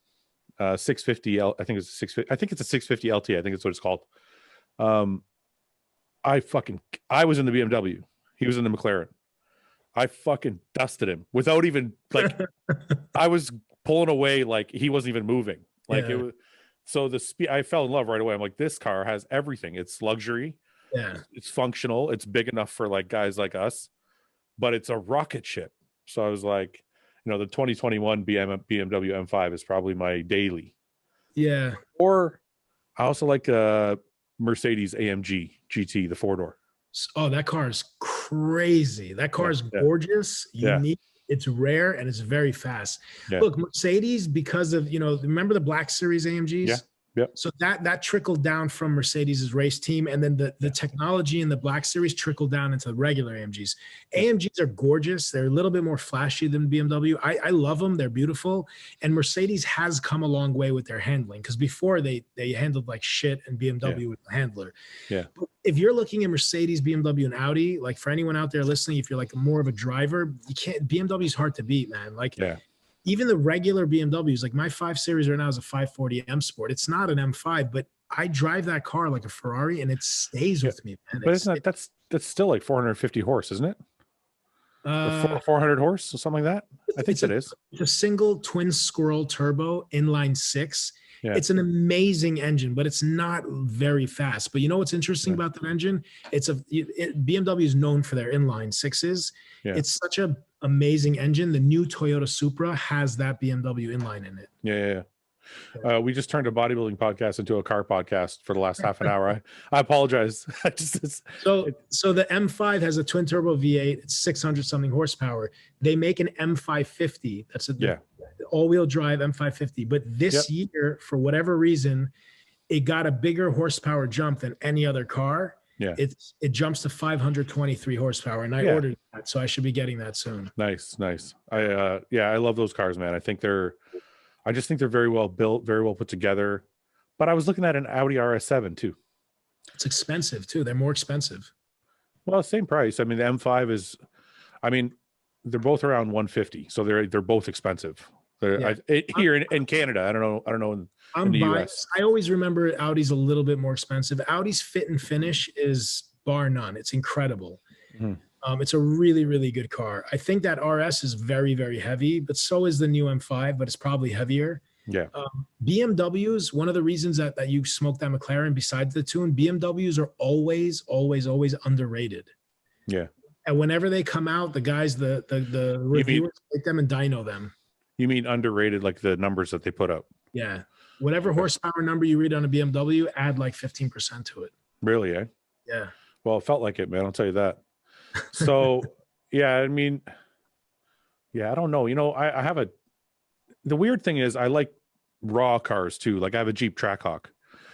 650 I think it's a 650. I think it's a 650 LT. I think that's what it's called. I was in the BMW. He was in the McLaren. I fucking dusted him without even I was pulling away like he wasn't even moving. It was, so the speed, I fell in love right away. I'm like, this car has everything. It's luxury. Yeah. It's functional. It's big enough for like guys like us, but it's a rocket ship. So I was like, the 2021 BMW M5 is probably my daily. Yeah. Or I also like Mercedes AMG GT, the 4-door. Oh, that car is crazy. That car is gorgeous, unique. It's rare and it's very fast. Yeah. Look, Mercedes, because of, remember the Black Series AMGs? Yeah. Yep. So that trickled down from Mercedes's race team, and then the technology in the Black Series trickled down into regular AMGs. AMGs are gorgeous. They're a little bit more flashy than BMW. I love them. They're beautiful. And Mercedes has come a long way with their handling, because before they handled like shit, and BMW was the handler. Yeah. But if you're looking at Mercedes, BMW, and Audi, like for anyone out there listening, if you're like more of a driver, BMW is hard to beat, man. Even the regular BMWs, like my 5 Series right now is a 540 M Sport. It's not an M5, but I drive that car like a Ferrari, and it stays with me, man. But that's still like 450 horse, isn't it? Or 400 horse or something like that. I think it is. It's a single twin scroll turbo inline six. Yeah. It's an amazing engine, but it's not very fast. But you know what's interesting about that engine? BMW is known for their inline sixes. Yeah. It's such an amazing engine. The new Toyota Supra has that BMW inline in it. Yeah. We just turned a bodybuilding podcast into a car podcast for the last half an hour. I apologize. So the M5 has a twin turbo V8. It's 600 something horsepower. They make an M550. That's all-wheel drive M550. But this year, for whatever reason, it got a bigger horsepower jump than any other car. Yeah, it jumps to 523 horsepower, and I ordered that, so I should be getting that soon. Nice. I love those cars, man. I just think they're very well built, very well put together. But I was looking at an Audi RS7 too. It's expensive too. They're more expensive. Well, same price. I mean, the M5 is, they're both around 150, so they're both expensive. Here in Canada, I don't know in the US. I always remember Audi's a little bit more expensive. Audi's fit and finish is bar none. It's incredible. Mm-hmm. It's a really, really good car. I think that RS is very, very heavy, but so is the new M5, but it's probably heavier. Yeah. BMWs, one of the reasons that you smoke that McLaren besides the tune, BMWs are always, always, always underrated. Yeah. And whenever they come out, the guys, the reviewers take them and dyno them. You mean underrated, like the numbers that they put up? Yeah. Whatever horsepower number you read on a BMW, add like 15% to it. Really, eh? Yeah. Well, it felt like it, man. I'll tell you that. So, I don't know. I have the weird thing is I like raw cars too. Like I have a Jeep Trackhawk,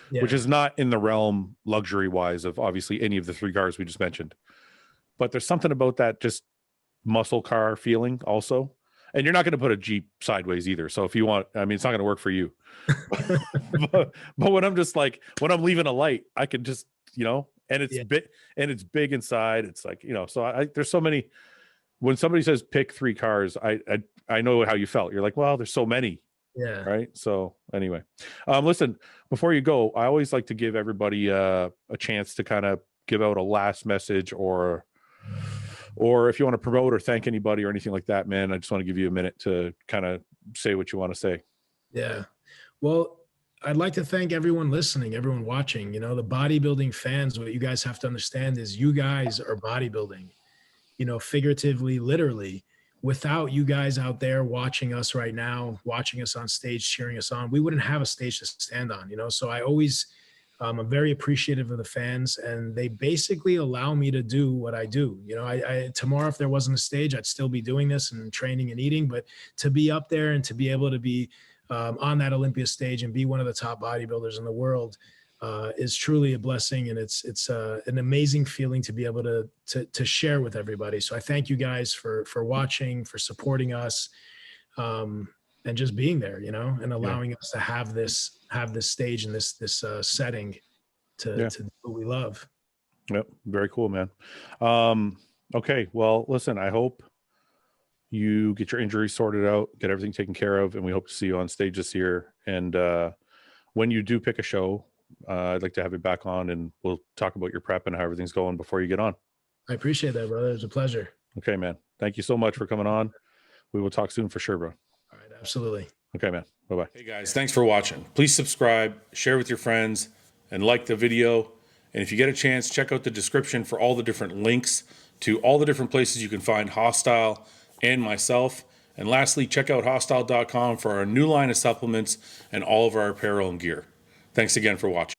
which is not in the realm luxury wise of obviously any of the three cars we just mentioned. But there's something about that just muscle car feeling also. And you're not going to put a Jeep sideways either. So if you want, it's not going to work for you. but when I'm just like, when I'm leaving a light, I can just, and it's big and it's big inside. It's like, so there's so many, when somebody says pick three cars, I know how you felt. You're like, well, there's so many. Yeah. Right. So anyway, listen, before you go, I always like to give everybody a chance to kind of give out a last message or if you want to promote or thank anybody or anything like that, man. I just want to give you a minute to kind of say what you want to say. Yeah. Well, I'd like to thank everyone listening, everyone watching. The bodybuilding fans, what you guys have to understand is you guys are bodybuilding, figuratively, literally. Without you guys out there watching us right now, watching us on stage, cheering us on, we wouldn't have a stage to stand on, So I always, I'm very appreciative of the fans, and they basically allow me to do what I do. Tomorrow, if there wasn't a stage, I'd still be doing this and training and eating, but to be up there and to be able to be on that Olympia stage and be one of the top bodybuilders in the world is truly a blessing. And it's an amazing feeling to be able to share with everybody. So I thank you guys for watching, for supporting us, and just being there, and allowing us to have this stage and this setting to do what we love. Yep. Very cool, man. Okay. Well, listen, I hope you get your injuries sorted out, get everything taken care of, and we hope to see you on stage this year. And when you do pick a show, I'd like to have you back on, and we'll talk about your prep and how everything's going before you get on. I appreciate that, brother. It was a pleasure. Okay, man. Thank you so much for coming on. We will talk soon for sure, bro. All right, absolutely. Okay, man. Bye-bye. Hey, guys. Thanks for watching. Please subscribe, share with your friends, and like the video. And if you get a chance, check out the description for all the different links to all the different places you can find Hostile and myself. And lastly, check out hostile.com for our new line of supplements and all of our apparel and gear. Thanks again for watching.